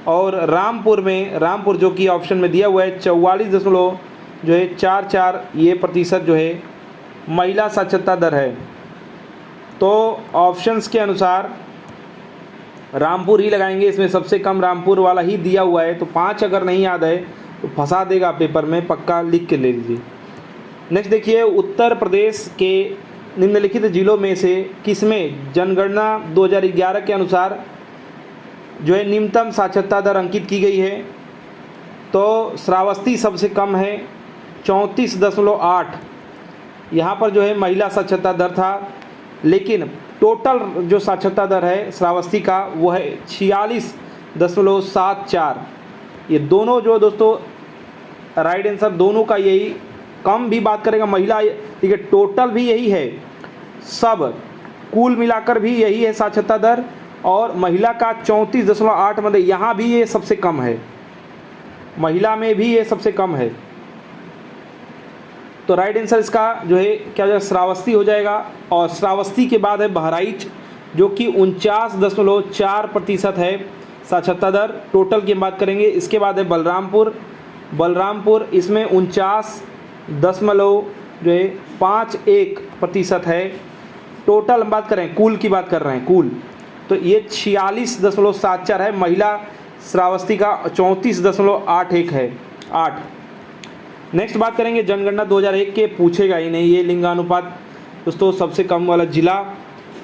और रामपुर में, रामपुर जो कि ऑप्शन में दिया हुआ है 44.44 ये प्रतिशत जो है महिला साक्षरता दर है। तो ऑप्शंस के अनुसार रामपुर ही लगाएंगे, इसमें सबसे कम रामपुर वाला ही दिया हुआ है। तो 5 अगर नहीं याद है तो फंसा देगा पेपर में, पक्का लिख के ले लीजिए। नेक्स्ट देखिए, उत्तर प्रदेश के निम्नलिखित जिलों में से किसमें जनगणना 2011 के अनुसार जो है निम्नतम साक्षरता दर अंकित की गई है। तो श्रावस्ती सबसे कम है 34.8, यहाँ पर जो है महिला साक्षरता दर था, लेकिन टोटल जो साक्षरता दर है श्रावस्ती का वो है 46.74। ये दोनों जो दोस्तों राइट आंसर दोनों का यही, कम भी बात करेगा महिला, ठीक है, टोटल भी यही है, सब कुल मिलाकर भी यही है साक्षरता दर। और महिला का 34.8 मतलब यहाँ भी ये सबसे कम है, महिला में भी ये सबसे कम है। तो राइट आंसर इसका जो है क्या हो जाएगा, श्रावस्ती हो जाएगा। और श्रावस्ती के बाद है बहराइच जो कि 49.4% है साक्षरता दर, टोटल की बात करेंगे। इसके बाद है बलरामपुर, बलरामपुर इसमें 49.51% है, टोटल हम बात करें, कुल की बात कर रहे हैं, कुल तो ये 46.74 है, महिला श्रावस्ती का 34.81 है 8। नेक्स्ट बात करेंगे जनगणना 2001 के, पूछेगा ही नहीं ये लिंगानुपात दोस्तों, सबसे कम वाला जिला,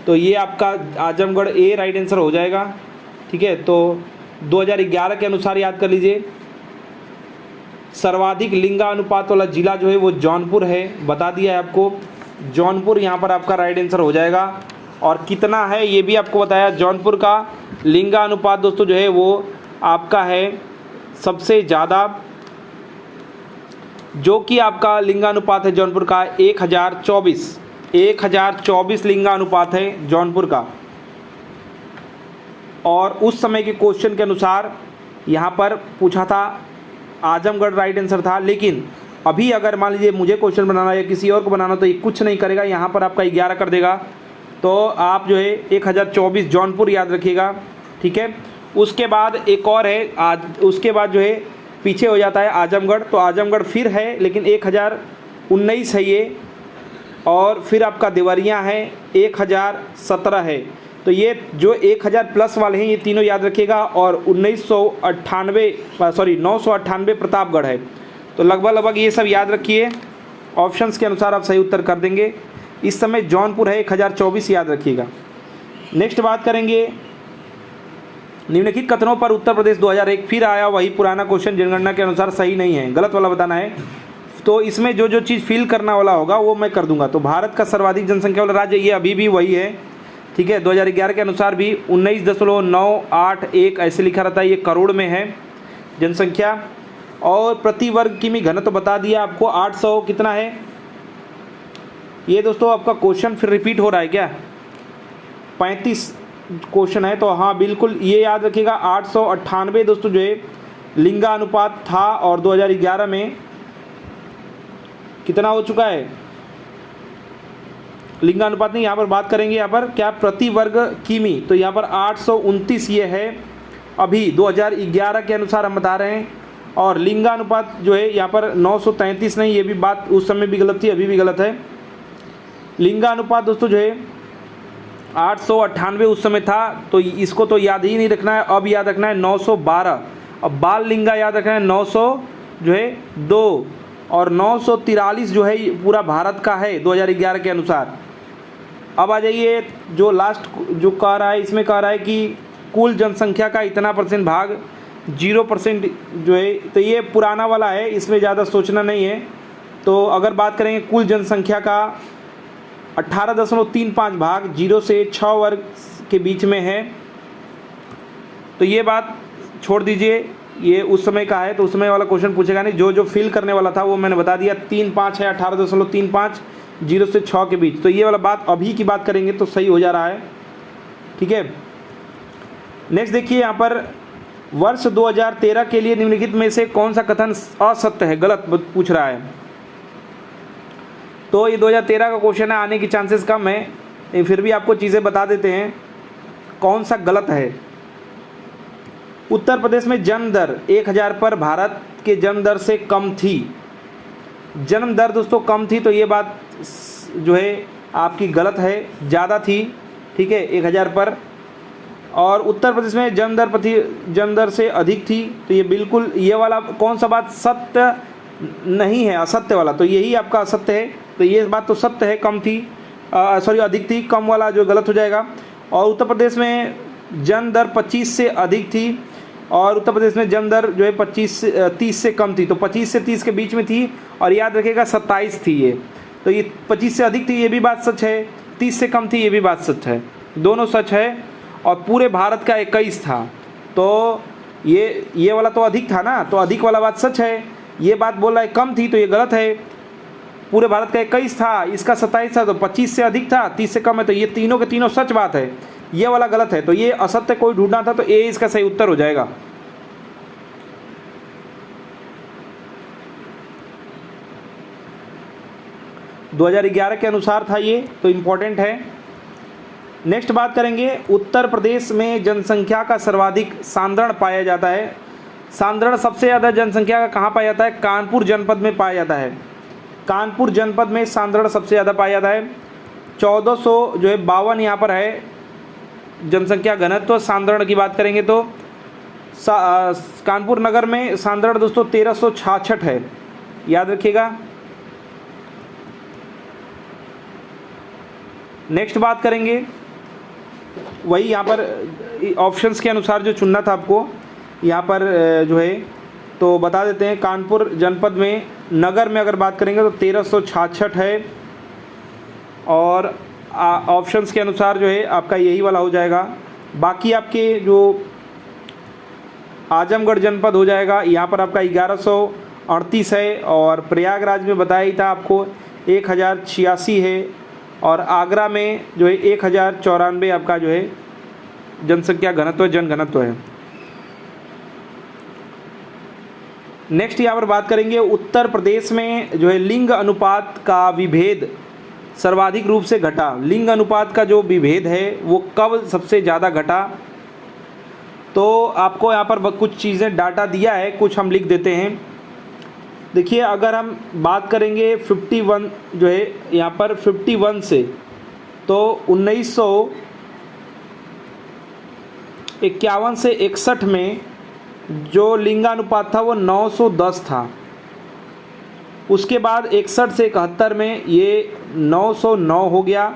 तो ये आपका आजमगढ़ ए राइट आंसर हो जाएगा, ठीक है। तो 2011 के अनुसार याद कर लीजिए, सर्वाधिक लिंगानुपात वाला जिला जो है वो जौनपुर है, बता दिया है आपको, जौनपुर यहाँ पर आपका राइट आंसर हो जाएगा। और कितना है ये भी आपको बताया, जौनपुर का लिंगानुपात दोस्तों जो है वो आपका है सबसे ज़्यादा, जो कि आपका लिंगानुपात है जौनपुर का 1024 लिंगानुपात है जौनपुर का। और उस समय के क्वेश्चन के अनुसार यहाँ पर पूछा था आजमगढ़ राइट आंसर था, लेकिन अभी अगर मान लीजिए मुझे क्वेश्चन बनाना या किसी और को बनाना तो ये कुछ नहीं करेगा, यहाँ पर आपका 11 कर देगा। तो आप जो है 1024 जौनपुर याद रखिएगा, ठीक है। उसके बाद एक और है आज, उसके बाद जो है पीछे हो जाता है आजमगढ़, तो आजमगढ़ फिर है लेकिन 1019 है ये। और फिर आपका देवरिया है 1017 है। तो ये जो 1000 प्लस वाले हैं ये तीनों याद रखिएगा। और 998 प्रतापगढ़ है। तो लगभग ये सब याद रखिए, ऑप्शंस के अनुसार आप सही उत्तर कर देंगे। इस समय जौनपुर है 1024 याद रखिएगा। नेक्स्ट बात करेंगे निम्नलिखित कथनों पर उत्तर प्रदेश 2001, फिर आया वही पुराना क्वेश्चन, जनगणना के अनुसार सही नहीं है, गलत वाला बताना है। तो इसमें जो चीज़ फिल करना वाला होगा वो मैं कर दूंगा। तो भारत का सर्वाधिक जनसंख्या वाला राज्य ये अभी भी वही है, ठीक है। 2011 के अनुसार भी 19.981 ऐसे लिखा रहता है, ये करोड़ में है जनसंख्या। और प्रति वर्ग किमी घनत्व तो बता दिया आपको 800 कितना है ये। दोस्तों आपका क्वेश्चन फिर रिपीट हो रहा है क्या? 35 क्वेश्चन है, तो हाँ बिल्कुल ये याद रखिएगा। 898 दोस्तों जो है लिंगानुपात था, और 2011 में कितना हो चुका है लिंगानुपात नहीं, यहाँ पर बात करेंगे यहाँ पर क्या प्रति वर्ग किमी, तो यहाँ पर 829 ये है अभी 2011 के अनुसार हम बता रहे हैं। और लिंगानुपात जो है यहाँ पर 933 नहीं, ये भी बात उस समय भी गलत थी, अभी भी गलत है। लिंगानुपात दोस्तों जो है 898 उस समय था, तो इसको तो याद ही नहीं रखना है, अब याद रखना है 912। अब बाल लिंगा याद रखना है 902 और 943 जो है पूरा भारत का है 2011 के अनुसार। अब आ जाइए जो लास्ट जो कह रहा है, इसमें कह रहा है कि कुल जनसंख्या का इतना परसेंट भाग 0% जो है, तो ये पुराना वाला है, इसमें ज़्यादा सोचना नहीं है। तो अगर बात करेंगे कुल जनसंख्या का 18.35 भाग 0 से 6 वर्ग के बीच में है, तो ये बात छोड़ दीजिए, ये उस समय का है तो उस समय वाला क्वेश्चन पूछेगा नहीं। जो फिल करने वाला था वो मैंने बता दिया, 35 है 18.35 0 से 6 के बीच। तो ये वाला बात अभी की बात करेंगे तो सही हो जा रहा है, ठीक है। नेक्स्ट देखिए यहाँ पर वर्ष 2013 के लिए निम्नलिखित में से कौन सा कथन असत्य है, गलत पूछ रहा है। तो ये 2013 का क्वेश्चन है, आने की चांसेस कम है, फिर भी आपको चीज़ें बता देते हैं कौन सा गलत है। उत्तर प्रदेश में जन्म दर 1000 पर भारत के जन्म दर से कम थी। जन्म दर दोस्तों कम थी, तो ये बात जो है आपकी गलत है, ज़्यादा थी, ठीक है 1000 पर। और उत्तर प्रदेश में जन्म दर से अधिक थी, तो ये बिल्कुल ये वाला कौन सा बात सत्य नहीं है, असत्य वाला, तो यही आपका असत्य है। तो ये बात तो सत्य है, कम थी अधिक थी, कम वाला जो गलत हो जाएगा। और उत्तर प्रदेश में जन्म दर 25 से अधिक थी, और उत्तर प्रदेश में जन्म दर जो है 30 से कम थी, तो 25 से 30 के बीच में थी। और याद रखिएगा 27 थी ये, तो ये 25 से अधिक थी ये भी बात सच है, 30 से कम थी ये भी बात सच है, दोनों सच है। और पूरे भारत का 21 था, तो ये वाला तो अधिक था ना, तो अधिक वाला बात सच है। ये बात बोल रहा है कम थी, तो ये गलत है। पूरे भारत का 21 था, इसका 27 था, तो 25 से अधिक था, 30 से कम है, तो ये तीनों के तीनों सच बात है, ये वाला गलत है। तो ये असत्य कोई ढूंढना था, तो ए इसका सही उत्तर हो जाएगा। – 2011 के अनुसार था ये, तो इम्पोर्टेंट है। नेक्स्ट बात करेंगे उत्तर प्रदेश में जनसंख्या का सर्वाधिक सांद्रण पाया जाता है। सांद्रण सबसे ज़्यादा जनसंख्या का कहाँ पाया जाता है? कानपुर जनपद में पाया जाता है। कानपुर जनपद में सांद्रण सबसे ज़्यादा पाया जाता है। 1400 जो है 52 यहाँ पर है जनसंख्या घनत्व। सांद्रण की बात करेंगे तो कानपुर नगर में सांद्रण दोस्तों 1366 है, याद रखिएगा। नेक्स्ट बात करेंगे वही यहाँ पर ऑप्शंस के अनुसार जो चुनना था आपको, यहाँ पर जो है तो बता देते हैं। कानपुर जनपद में नगर में अगर बात करेंगे तो 1366 है, और ऑप्शंस के अनुसार जो है आपका यही वाला हो जाएगा। बाकी आपके जो आजमगढ़ जनपद हो जाएगा, यहाँ पर आपका 1138 है, और प्रयागराज में बताया ही था आपको 1086 है, और आगरा में जो है 1094 आपका जो है जनसंख्या घनत्व जनघनत्व है। नेक्स्ट यहाँ पर बात करेंगे उत्तर प्रदेश में जो है लिंग अनुपात का विभेद सर्वाधिक रूप से घटा। लिंग अनुपात का जो विभेद है वो कब सबसे ज़्यादा घटा, तो आपको यहाँ पर कुछ चीज़ें डाटा दिया है, कुछ हम लिख देते हैं। देखिए अगर हम बात करेंगे 51 जो है यहाँ पर 51 से, तो 1951 से 61 में जो लिंगानुपात था वो 910 था। उसके बाद 61 से 71 में ये 909 हो गया।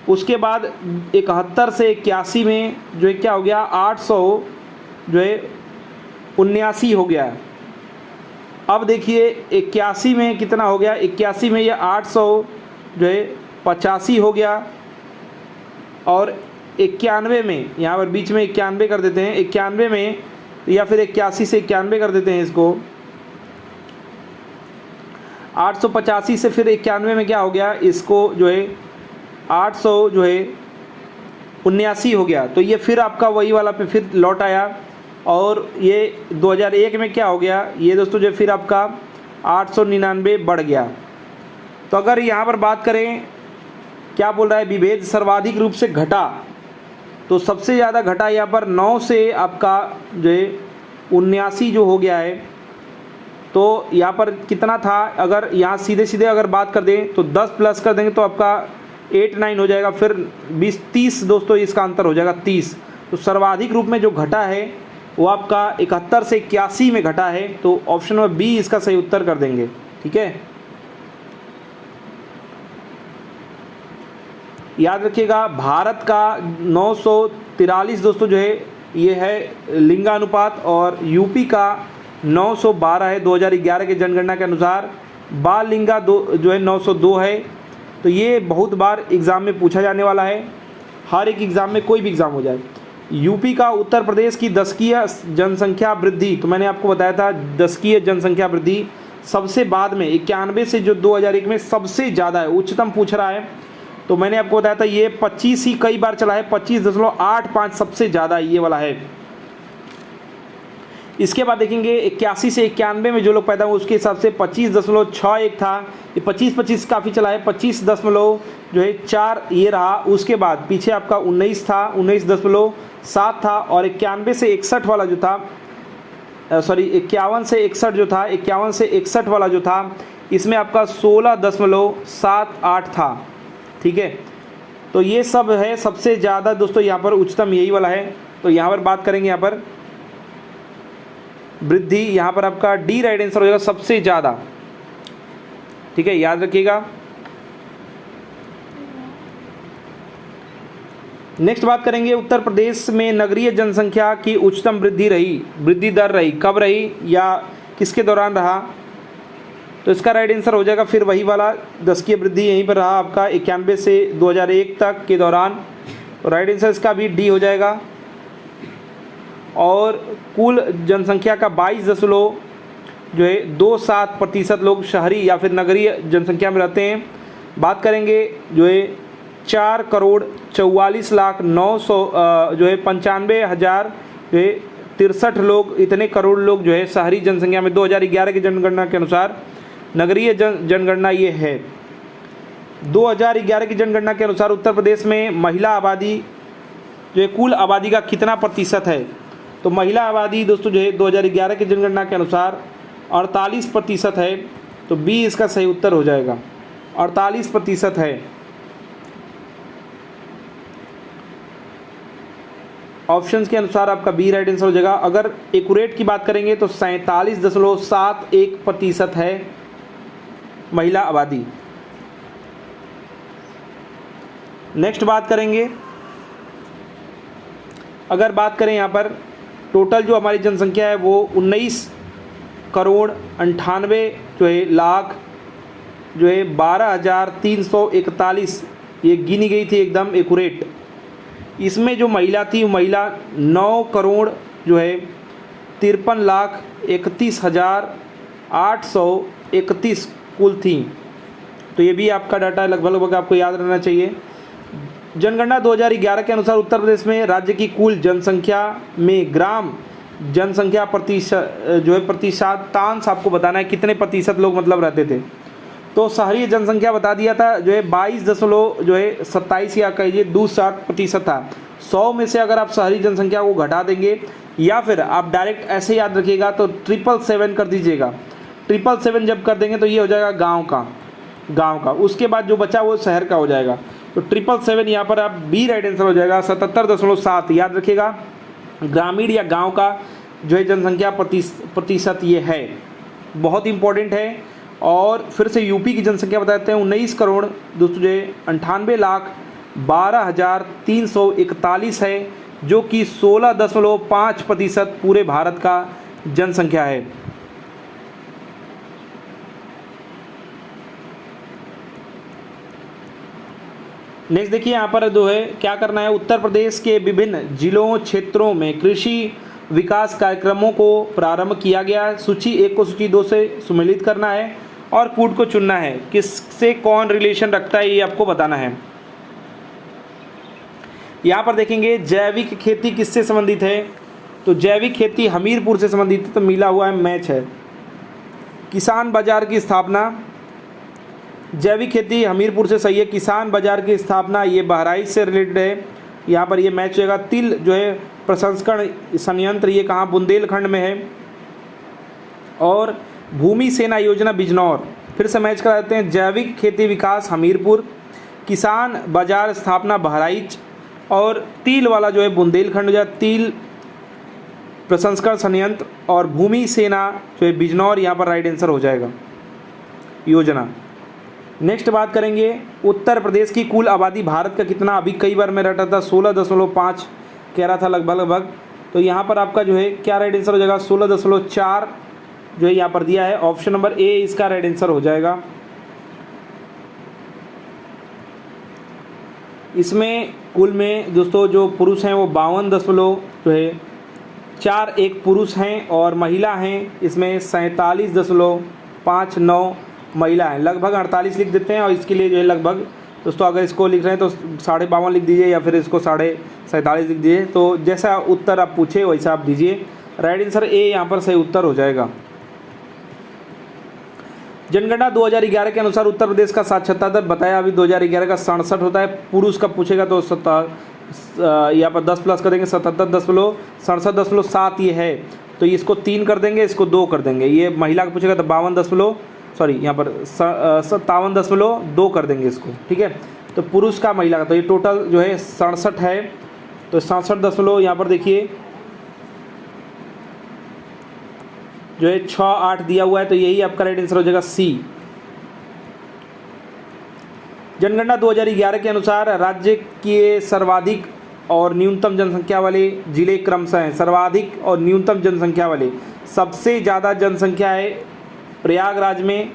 उसके बाद 71 से 81 में जो है क्या हो गया 800 जो है 79 हो गया। अब देखिए 81 में कितना हो गया, 81 में ये 800 जो है 85 हो गया। और 91 में यहाँ पर बीच में 91 कर देते हैं, 91 में या फिर 81 से 91 कर देते हैं इसको, 885 से फिर 91 में क्या हो गया, इसको जो है 800 जो है 79 हो गया। तो ये फिर आपका वही वाला पे फिर लौट आया। और ये 2001 में क्या हो गया, ये दोस्तों जो फिर आपका 899 बढ़ गया। तो अगर यहाँ पर बात करें क्या बोल रहा है, विभेद सर्वाधिक रूप से घटा, तो सबसे ज़्यादा घटा यहाँ पर 9 से आपका जो है 79 जो हो गया है। तो यहाँ पर कितना था, अगर यहाँ सीधे सीधे अगर बात कर दें तो 10 प्लस कर देंगे तो आपका 8-9 हो जाएगा, फिर 20-30 दोस्तों इसका अंतर हो जाएगा 30। तो सर्वाधिक रूप में जो घटा है वो आपका 71 से 81 में घटा है। तो ऑप्शन नंबर बी इसका सही उत्तर कर देंगे। ठीक है, याद रखिएगा भारत का 943 दोस्तों जो है ये है लिंगानुपात, और यूपी का 912 है 2011 के जनगणना के अनुसार। बाल लिंगा जो है 902 है। तो ये बहुत बार एग्ज़ाम में पूछा जाने वाला है, हर एक एग्ज़ाम में, कोई भी एग्ज़ाम हो जाए। यूपी का उत्तर प्रदेश की दशकीय जनसंख्या वृद्धि, तो मैंने आपको बताया था दशकीय जनसंख्या वृद्धि सबसे बाद में 91 से जो 2001 में सबसे ज़्यादा है, उच्चतम पूछ रहा है। तो मैंने आपको बताया था ये 25 ही कई बार चला है, 25.85 सबसे ज़्यादा ये वाला है। इसके बाद देखेंगे 81 से 91 में जो लोग पैदा हुए उसके हिसाब से 25.61 था। ये 25 काफ़ी चला है, 25.4 ये रहा। उसके बाद पीछे आपका 19 था, 19.7 था। और 91 से 61 वाला जो था, सॉरी 51 से 61 जो था, 51 से 61 वाला जो था, इसमें आपका 16.78 था। ठीक है, तो ये सब है सबसे ज़्यादा दोस्तों यहाँ पर उच्चतम यही वाला है। तो यहाँ पर बात करेंगे यहाँ पर वृद्धि, यहाँ पर आपका डी राइट आंसर हो जाएगा सबसे ज़्यादा। ठीक है, याद रखिएगा। नेक्स्ट बात करेंगे उत्तर प्रदेश में नगरीय जनसंख्या की उच्चतम वृद्धि दर रही, कब रही या किसके दौरान रहा। तो इसका राइट आंसर हो जाएगा फिर वही वाला, दशकीय वृद्धि यहीं पर रहा आपका 91 से 2001 तक के दौरान। तो राइट आंसर इसका भी डी हो जाएगा। और कुल जनसंख्या का 22.27% लोग शहरी या फिर नगरीय जनसंख्या में रहते हैं। बात करेंगे जो है 4,44,900 जो है 95,000 जो है 63 लोग, इतने करोड़ लोग जो है शहरी जनसंख्या में 2011 की जनगणना के अनुसार। नगरीय जनगणना ये है 2011 की जनगणना के अनुसार उत्तर प्रदेश में महिला आबादी जो है कुल आबादी का कितना प्रतिशत है। तो महिला आबादी दोस्तों जो है 2011 की जनगणना के अनुसार 48% है। तो बी इसका सही उत्तर हो जाएगा, 48% है। ऑप्शंस के अनुसार आपका बी राइट आंसर हो जाएगा। अगर एक्यूरेट की बात करेंगे तो 47.71% है महिला आबादी। नेक्स्ट बात करेंगे, अगर बात करें यहाँ पर टोटल जो हमारी जनसंख्या है वो 19,98 जो है लाख जो है 12,341 ये गिनी गई थी एकदम एक्यूरेट। इसमें जो महिला थी महिला 9 करोड़ जो है 53,31,831 कुल थी। तो ये भी आपका डाटा लगभग आपको याद रहना चाहिए। जनगणना 2011 के अनुसार उत्तर प्रदेश में राज्य की कुल जनसंख्या में ग्राम जनसंख्या प्रतिशत जो है प्रतिशतांश आपको बताना है, कितने प्रतिशत लोग मतलब रहते थे। तो शहरी जनसंख्या बता दिया था जो है 22.27 या कहिए 27% था। 100 में से अगर आप शहरी जनसंख्या को घटा देंगे या फिर आप डायरेक्ट ऐसे याद रखिएगा तो 777 कर दीजिएगा। 777 जब कर देंगे तो ये हो जाएगा गांव का। उसके बाद जो बचा वो शहर का हो जाएगा। तो 777 यहाँ पर आप बी राइट आंसर हो जाएगा। 77.7 याद रखिएगा, ग्रामीण या गांव का जो है जनसंख्या प्रतिशत ये है, बहुत इंपॉर्टेंट है। और फिर से यूपी की जनसंख्या बताते हैं 19 करोड़ दोस्तों जो है 98,12,341 है, जो कि 16.5% पूरे भारत का जनसंख्या है। नेक्स्ट देखिए यहाँ पर जो है क्या करना है, उत्तर प्रदेश के विभिन्न जिलों क्षेत्रों में कृषि विकास कार्यक्रमों को प्रारंभ किया गया। सूची 1 को सूची 2 से सुमेलित करना है और कूट को चुनना है, किससे कौन रिलेशन रखता है ये आपको बताना है। यहाँ पर देखेंगे जैविक खेती किससे संबंधित है, तो जैविक खेती हमीरपुर से संबंधित है, तो मिला हुआ है, मैच है। किसान बाजार की स्थापना, जैविक खेती हमीरपुर से सही है। किसान बाजार की स्थापना ये बहराइच से रिलेटेड है, यहाँ पर ये मैच होगा। तिल जो है प्रसंस्करण संयंत्र ये कहाँ, बुंदेलखंड में है। और भूमि सेना योजना बिजनौर, फिर से मैच करा देते हैं। जैविक खेती विकास हमीरपुर, किसान बाजार स्थापना बहराइच, और तिल वाला जो है बुंदेलखंड जो है तिल प्रसंस्करण संयंत्र, और भूमि सेना जो है बिजनौर, यहाँ पर राइट आंसर हो जाएगा योजना। नेक्स्ट बात करेंगे उत्तर प्रदेश की कुल आबादी भारत का कितना, अभी कई बार मैं रटा था 16.5 कह रहा था लगभग, तो यहाँ पर आपका जो है क्या राइट आंसर हो जाएगा 16.4 जो है यहाँ पर दिया है। ऑप्शन नंबर ए इसका राइट आंसर हो जाएगा। इसमें कुल में दोस्तों जो पुरुष हैं वो 52.4 एक पुरुष हैं और महिला हैं इसमें 47.59 महिला हैं, लगभग 48 लिख देते हैं। और इसके लिए जो है लगभग दोस्तों अगर इसको लिख रहे हैं तो 52.5 लिख दीजिए या फिर इसको 47.5 लिख दीजिए, तो जैसा उत्तर आप पूछे वैसा आप दीजिए। राइट आंसर ए यहाँ पर सही उत्तर हो जाएगा। जनगणना 2011 के अनुसार उत्तर प्रदेश का साक्षरता दर बताया, अभी 2011 का 67 होता है। पुरुष का पूछेगा तो यहाँ पर 10 प्लस कर देंगे, 77.67 ये है, तो इसको 3 कर देंगे, इसको 2 कर देंगे। ये महिला का पूछेगा तो 57.2 कर देंगे इसको, ठीक है। तो पुरुष का महिला का तो ये टोटल जो है 67 है, तो 67 यहाँ पर देखिए जो है 6-8 दिया हुआ है, तो यही आपका राइट आंसर हो जाएगा सी। जनगणना 2011 के अनुसार राज्य के सर्वाधिक और न्यूनतम जनसंख्या वाले जिले क्रमशः हैं। सर्वाधिक और न्यूनतम जनसंख्या वाले, सबसे ज़्यादा जनसंख्या है प्रयागराज में,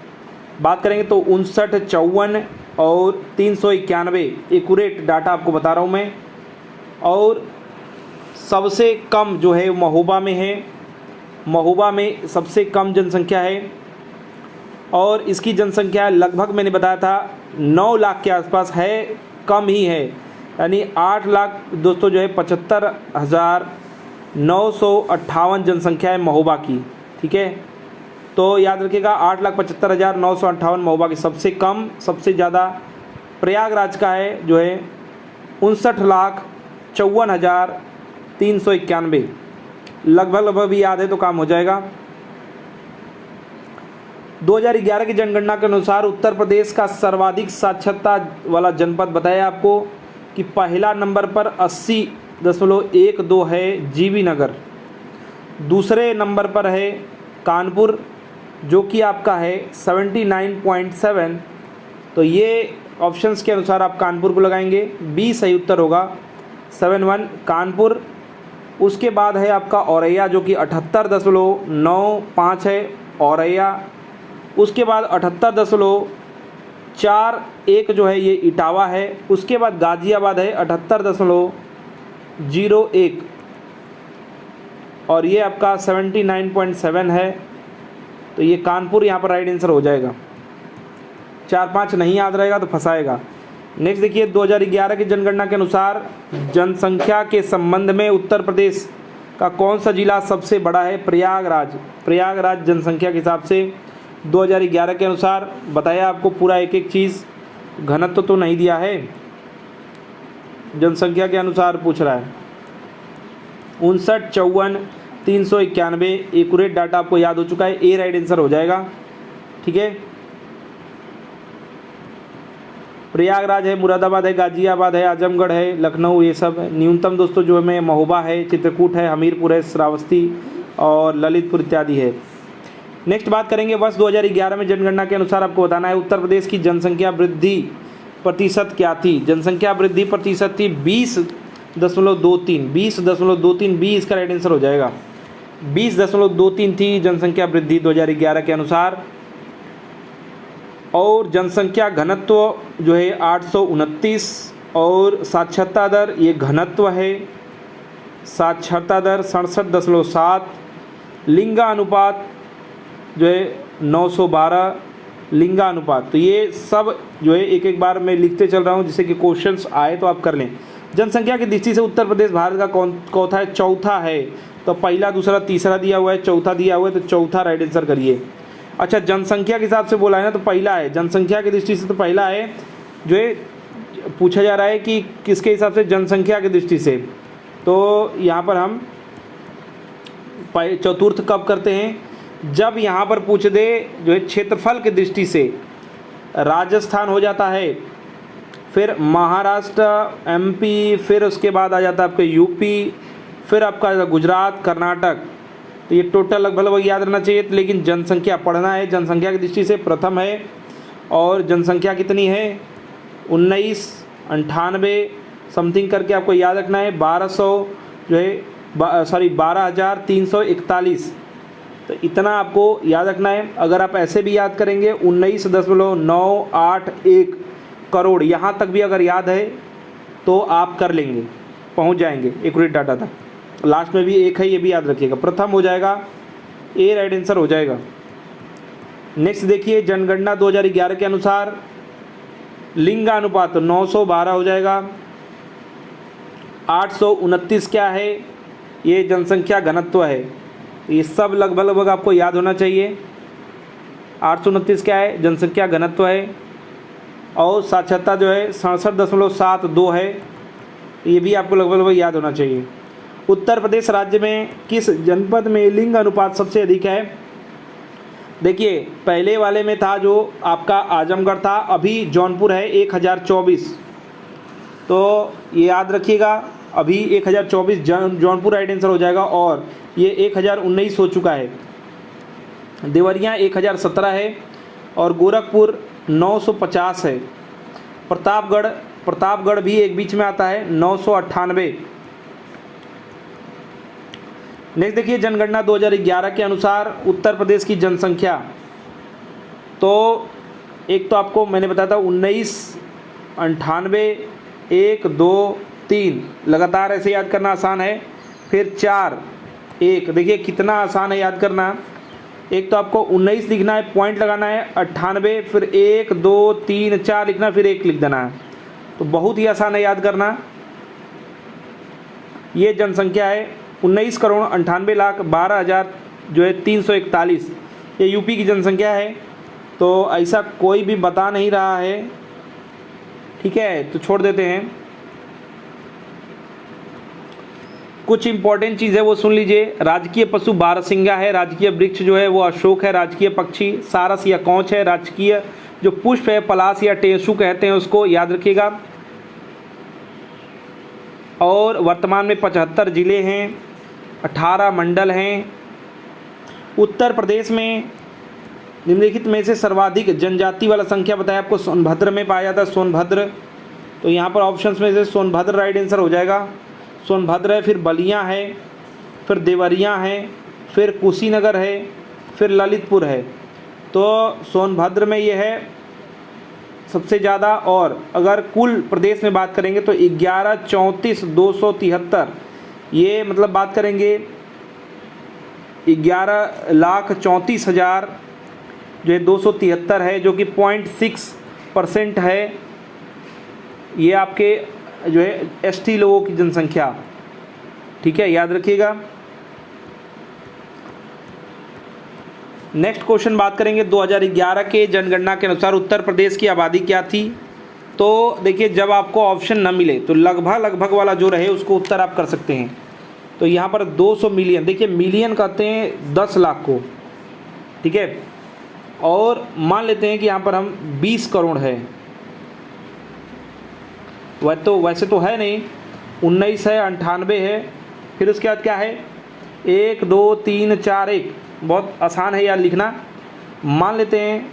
बात करेंगे तो 59, 54 और 391 एक्यूरेट डाटा आपको बता रहा हूँ मैं। और सबसे कम जो है महोबा में है, महोबा में सबसे कम जनसंख्या है और इसकी जनसंख्या लगभग मैंने बताया था 9 लाख के आसपास है, कम ही है, यानी 8 लाख दोस्तों जो है 75,958 जनसंख्या है महोबा की, ठीक है। तो याद रखिएगा 8,75,958 महोबा की, सबसे कम सबसे ज़्यादा प्रयागराज का है जो है 59,54,391, लगभग भी याद है तो काम हो जाएगा। 2011 की जनगणना के अनुसार उत्तर प्रदेश का सर्वाधिक साक्षरता वाला जनपद बताया आपको कि पहला नंबर पर 80.12 है जीवी नगर, दूसरे नंबर पर है कानपुर जो कि आपका है 79.7, तो ये ऑप्शंस के अनुसार आप कानपुर को लगाएंगे, बी सही उत्तर होगा 71 कानपुर। उसके बाद है आपका औरैया जो कि 78.95 है औरैया। उसके बाद 78.41 जो है ये इटावा है। उसके बाद गाज़ियाबाद है 78.01 और ये आपका 79.7 है, तो ये कानपुर यहाँ पर राइट आंसर हो जाएगा। 4-5 नहीं याद रहेगा तो फंसाएगा। नेक्स्ट देखिए 2011 की जनगणना के अनुसार जनसंख्या के संबंध में उत्तर प्रदेश का कौन सा जिला सबसे बड़ा है? प्रयागराज। प्रयागराज जनसंख्या के हिसाब से 2011 के अनुसार बताया आपको पूरा एक एक चीज़, घनत्व तो नहीं दिया है, जनसंख्या के अनुसार पूछ रहा है। 59,54,391 एक्यूरेट डाटा आपको याद हो चुका है, ए राइट आंसर हो जाएगा। ठीक है, प्रयागराज है, मुरादाबाद है, गाजियाबाद है, आजमगढ़ है, लखनऊ, ये सब है। न्यूनतम दोस्तों जो है महोबा है, चित्रकूट है, हमीरपुर है, श्रावस्ती और ललितपुर इत्यादि है। नेक्स्ट बात करेंगे, वर्ष 2011 में जनगणना के अनुसार आपको बताना है उत्तर प्रदेश की जनसंख्या वृद्धि प्रतिशत क्या थी? जनसंख्या वृद्धि प्रतिशत थी 20.23। 20.23 बी इसका राइट आंसर हो जाएगा। 20.23 थी जनसंख्या वृद्धि 2011 के अनुसार। और जनसंख्या घनत्व जो है 829 और साक्षरता दर, ये घनत्व है, साक्षरता दर 67.7, लिंगानुपात जो है 912 लिंगानुपात। तो ये सब जो है एक एक बार मैं लिखते चल रहा हूँ जिससे कि क्वेश्चंस आए तो आप कर लें। जनसंख्या की दृष्टि से उत्तर प्रदेश भारत का कौन है? चौथा है। तो पहला, दूसरा, तीसरा दिया हुआ है, चौथा दिया हुआ है, तो चौथा राइट आंसर करिए। अच्छा, जनसंख्या के हिसाब से बोला है ना, तो पहला है, जनसंख्या की दृष्टि से तो पहला है। जो है पूछा जा रहा है कि किसके हिसाब से? जनसंख्या की दृष्टि से। तो यहाँ पर हम चतुर्थ कब करते हैं? जब यहाँ पर पूछ दे जो है क्षेत्रफल की दृष्टि से, राजस्थान हो जाता है, फिर महाराष्ट्र, एमपी, फिर उसके बाद आ जाता है आपके यूपी, फिर आपका गुजरात, कर्नाटक। तो ये टोटल लगभग याद रहना चाहिए। लेकिन जनसंख्या पढ़ना है, जनसंख्या की दृष्टि से प्रथम है। और जनसंख्या कितनी है? 1998 समथिंग करके आपको याद रखना है। 12,341। तो इतना आपको याद रखना है। अगर आप ऐसे भी याद करेंगे 19.981 करोड़, यहाँ तक भी अगर याद है तो आप कर लेंगे, पहुँच जाएंगे एक्यूरेट डाटा तक। लास्ट में भी एक है, ये भी याद रखिएगा, प्रथम हो जाएगा, ए राइट आंसर हो जाएगा। नेक्स्ट देखिए, जनगणना 2011 के अनुसार लिंगानुपात 912 हो जाएगा। 829 क्या है? ये जनसंख्या घनत्व है। ये सब लगभग आपको याद होना चाहिए। 829 क्या है? जनसंख्या घनत्व है। और साक्षरता जो है 67.72 है, ये भी आपको लगभग याद होना चाहिए। उत्तर प्रदेश राज्य में किस जनपद में लिंग अनुपात सबसे अधिक है? देखिए, पहले वाले में था जो आपका आजमगढ़ था, अभी जौनपुर है 1024। तो ये याद रखिएगा, अभी 1024 जौनपुर राइट आंसर हो जाएगा। और ये 1019 हो चुका है। देवरिया 1017 है और गोरखपुर 950 है। प्रतापगढ़ भी एक बीच में आता है, 998। नेक्स्ट देखिए, जनगणना 2011 के अनुसार उत्तर प्रदेश की जनसंख्या। तो एक तो आपको मैंने बताया था 1998, 1, 2, 3 लगातार ऐसे याद करना आसान है। फिर 4, 1, देखिए कितना आसान है याद करना। एक तो आपको 19 लिखना है, पॉइंट लगाना है, 98, फिर 1, 2, 3, 4 लिखना, फिर 1 लिख देना है। तो बहुत ही आसान है याद करना। ये जनसंख्या है 19,98,12,000 जो है 341। ये यूपी की जनसंख्या है। तो ऐसा कोई भी बता नहीं रहा है, ठीक है, तो छोड़ देते हैं। कुछ इंपॉर्टेंट चीज़ है वो सुन लीजिए। राजकीय पशु बारहसिंगा है, राजकीय वृक्ष जो है वो अशोक है, राजकीय पक्षी सारस या कौच है, राजकीय जो पुष्प है पलाश या टेसु कहते हैं उसको, याद रखिएगा। और वर्तमान में 75 जिले हैं, 18 मंडल हैं। उत्तर प्रदेश में निम्नलिखित में से सर्वाधिक जनजाति वाला संख्या बताया आपको सोनभद्र में पाया जाता है, सोनभद्र। तो यहाँ पर ऑप्शंस में से सोनभद्र राइट आंसर हो जाएगा। सोनभद्र है, फिर बलिया है, फिर देवरिया है, फिर कुशीनगर है, फिर ललितपुर है। तो सोनभद्र में ये है सबसे ज़्यादा। और अगर कुल प्रदेश में बात करेंगे तो 11,34,273, ये मतलब बात करेंगे 11,34,000 जो है 273 है, जो कि 0.6% है। ये आपके जो है एसटी लोगों की जनसंख्या, ठीक है, याद रखिएगा। नेक्स्ट क्वेश्चन बात करेंगे 2011 के जनगणना के अनुसार उत्तर प्रदेश की आबादी क्या थी। तो देखिए जब आपको ऑप्शन न मिले तो लगभग वाला जो रहे उसको उत्तर आप कर सकते हैं। तो यहाँ पर 200 मिलियन, देखिए मिलियन कहते हैं 10 लाख को, ठीक है। और मान लेते हैं कि यहाँ पर हम 20 करोड़ है, वैसे तो है नहीं, 19 है, 98 है, फिर उसके बाद क्या है 1 2 3 4 1, बहुत आसान है यार लिखना। मान लेते हैं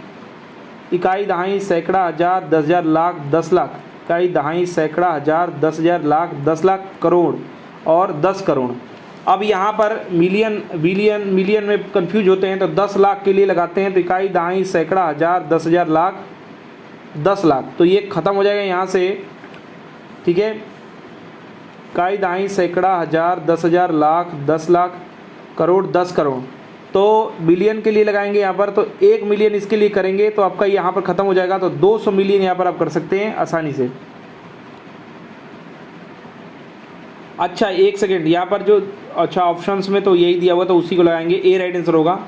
इकाई दहाई सैकड़ा हज़ार 10,000 लाख 10 लाख, इकाई दहाई सैकड़ा हज़ार 10,000 लाख 10 लाख करोड़ और 10 करोड़। अब यहाँ पर मिलियन में कंफ्यूज होते हैं तो 10 लाख के लिए लगाते हैं, तो इकाई दहाई सैकड़ा हज़ार 10,000 लाख 10 लाख, तो ये ख़त्म हो जाएगा यहाँ से, ठीक है। इकाई दहाई सैकड़ा हज़ार 10,000 लाख 10 लाख करोड़ 10 करोड़, तो बिलियन के लिए लगाएंगे यहाँ पर, तो 1 मिलियन इसके लिए करेंगे तो आपका यहाँ पर ख़त्म हो जाएगा। तो 200 मिलियन यहाँ पर आप कर सकते हैं आसानी से। अच्छा एक सेकेंड, यहाँ पर जो अच्छा ऑप्शंस में तो यही दिया हुआ तो उसी को लगाएंगे, ए राइट आंसर होगा।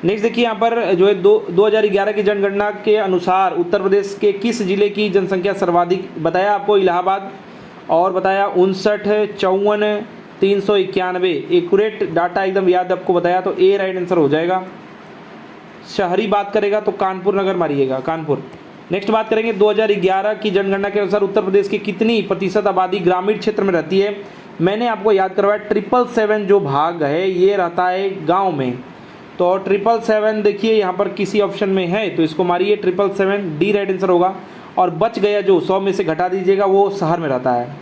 नेक्स्ट देखिए यहाँ पर जो है 2011 की जनगणना के अनुसार उत्तर प्रदेश के किस जिले की जनसंख्या सर्वाधिक, बताया आपको इलाहाबाद, और बताया 59, 54, 391, एक्यूरेट डाटा एकदम याद आपको बताया, तो ए राइट आंसर हो जाएगा। शहरी बात करेगा तो कानपुर नगर मारिएगा, कानपुर। नेक्स्ट बात करेंगे 2011 की जनगणना के अनुसार उत्तर प्रदेश की कितनी प्रतिशत आबादी ग्रामीण क्षेत्र में रहती है। मैंने आपको याद करवाया 777 जो भाग है ये रहता है गांव में, तो 777 देखिए यहाँ पर किसी ऑप्शन में है तो इसको मारिए 777, डी राइट आंसर होगा। और बच गया जो 100 में से घटा दीजिएगा वो शहर में रहता है,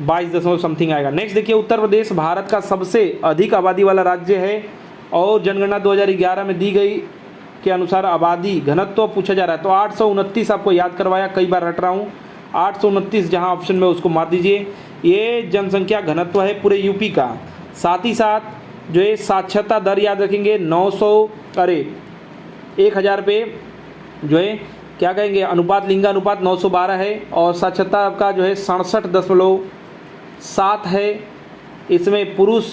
22 समथिंग आएगा। नेक्स्ट देखिए उत्तर प्रदेश भारत का सबसे अधिक आबादी वाला राज्य है और जनगणना 2011 में दी गई के अनुसार आबादी घनत्व पूछा जा रहा है, तो 829 आपको याद करवाया, कई बार रट रहा हूँ, 829 जहाँ ऑप्शन में उसको मार दीजिए। ये जनसंख्या घनत्व है पूरे यूपी का। साथ ही साथ जो है साक्षरता दर याद रखेंगे 1000 पे जो है क्या कहेंगे अनुपात, लिंगानुपात 912 है और साक्षरता का जो है 67.7 है। इसमें पुरुष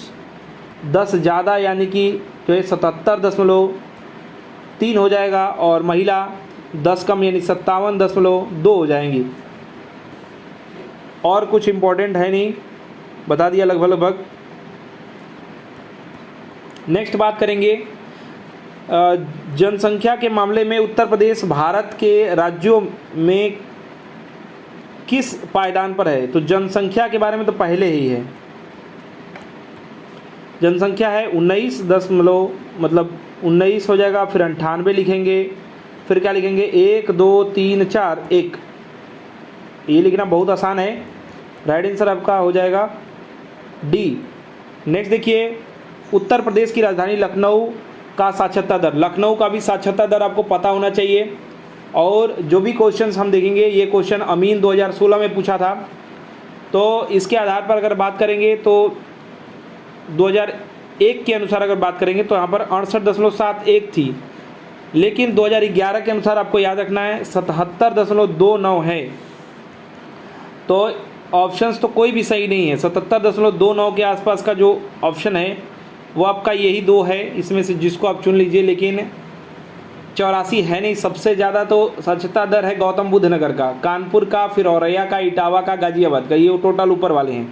10 ज़्यादा यानी कि जो है 77.3 हो जाएगा और महिला 10 कम यानी 57.2 हो जाएंगी। और कुछ इम्पोर्टेंट है नहीं, बता दिया लगभग। नेक्स्ट बात करेंगे जनसंख्या के मामले में उत्तर प्रदेश भारत के राज्यों में किस पायदान पर है। तो जनसंख्या के बारे में तो पहले ही है, जनसंख्या है 19 हो जाएगा, फिर 98 लिखेंगे, फिर क्या लिखेंगे 1 2 3 4 1, ये लिखना बहुत आसान है, राइट आंसर आपका हो जाएगा डी। नेक्स्ट देखिए उत्तर प्रदेश की राजधानी लखनऊ का साक्षरता दर, लखनऊ का भी साक्षरता दर आपको पता होना चाहिए। और जो भी क्वेश्चंस हम देखेंगे ये क्वेश्चन अमीन 2016 में पूछा था, तो इसके आधार पर अगर बात करेंगे तो 2001 के अनुसार अगर बात करेंगे तो यहाँ पर 68.71 थी, लेकिन 2011 के अनुसार आपको याद रखना है 77.29 है। तो ऑप्शंस तो कोई भी सही नहीं है, 77.29 के आसपास का जो ऑप्शन है वो आपका यही दो है, इसमें से जिसको आप चुन लीजिए, लेकिन 84 है नहीं। सबसे ज़्यादा तो साक्षरता दर है गौतम बुद्ध नगर का, कानपुर का, फिर औरैया का, इटावा का, गाजियाबाद का, ये टोटल ऊपर वाले हैं,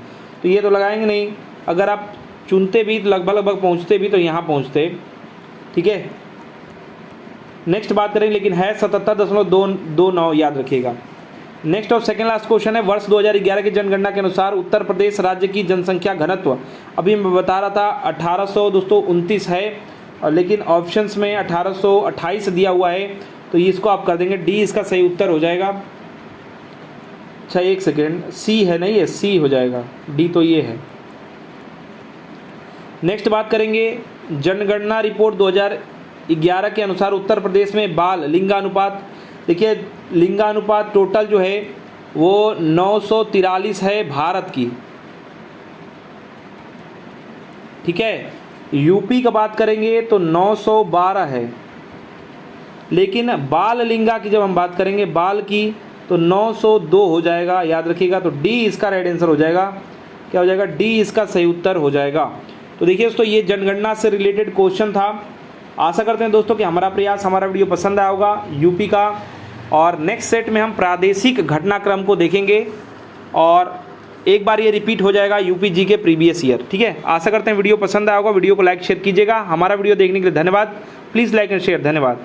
तो ये तो लगाएंगे नहीं। अगर आप चुनते भी लगभग पहुँचते भी तो यहाँ पहुँचते, ठीक है। नेक्स्ट बात करें, लेकिन है 77.29 याद रखिएगा। नेक्स्ट और सेकेंड लास्ट क्वेश्चन है वर्ष 2011 की जनगणना के अनुसार उत्तर प्रदेश राज्य की जनसंख्या घनत्व, अभी मैं बता रहा था 1829 है, लेकिन ऑप्शंस में 1828 दिया हुआ है, तो इसको आप कर देंगे डी, इसका सही उत्तर हो जाएगा। अच्छा एक सेकेंड, सी है नहीं है, सी हो जाएगा, डी तो ये है। नेक्स्ट बात करेंगे जनगणना रिपोर्ट 2011 के अनुसार उत्तर प्रदेश में बाल लिंगानुपात, देखिए लिंगानुपात टोटल जो है वो 943 है भारत की, ठीक है। यूपी का बात करेंगे तो 912 है, लेकिन बाल लिंगा की जब हम बात करेंगे बाल की तो 902 हो जाएगा, याद रखिएगा। तो डी इसका राइट आंसर हो जाएगा, क्या हो जाएगा डी इसका सही उत्तर हो जाएगा। तो देखिए दोस्तों, ये जनगणना से रिलेटेड क्वेश्चन था। आशा करते हैं दोस्तों कि हमारा प्रयास, हमारा वीडियो पसंद आया होगा यूपी का। और नेक्स्ट सेट में हम प्रादेशिक घटनाक्रम को देखेंगे और एक बार ये रिपीट हो जाएगा यूपी जी के प्रीवियस ईयर। ठीक है, आशा करते हैं वीडियो पसंद आया होगा। वीडियो को लाइक शेयर कीजिएगा। हमारा वीडियो देखने के लिए धन्यवाद। Please like and share. धन्यवाद।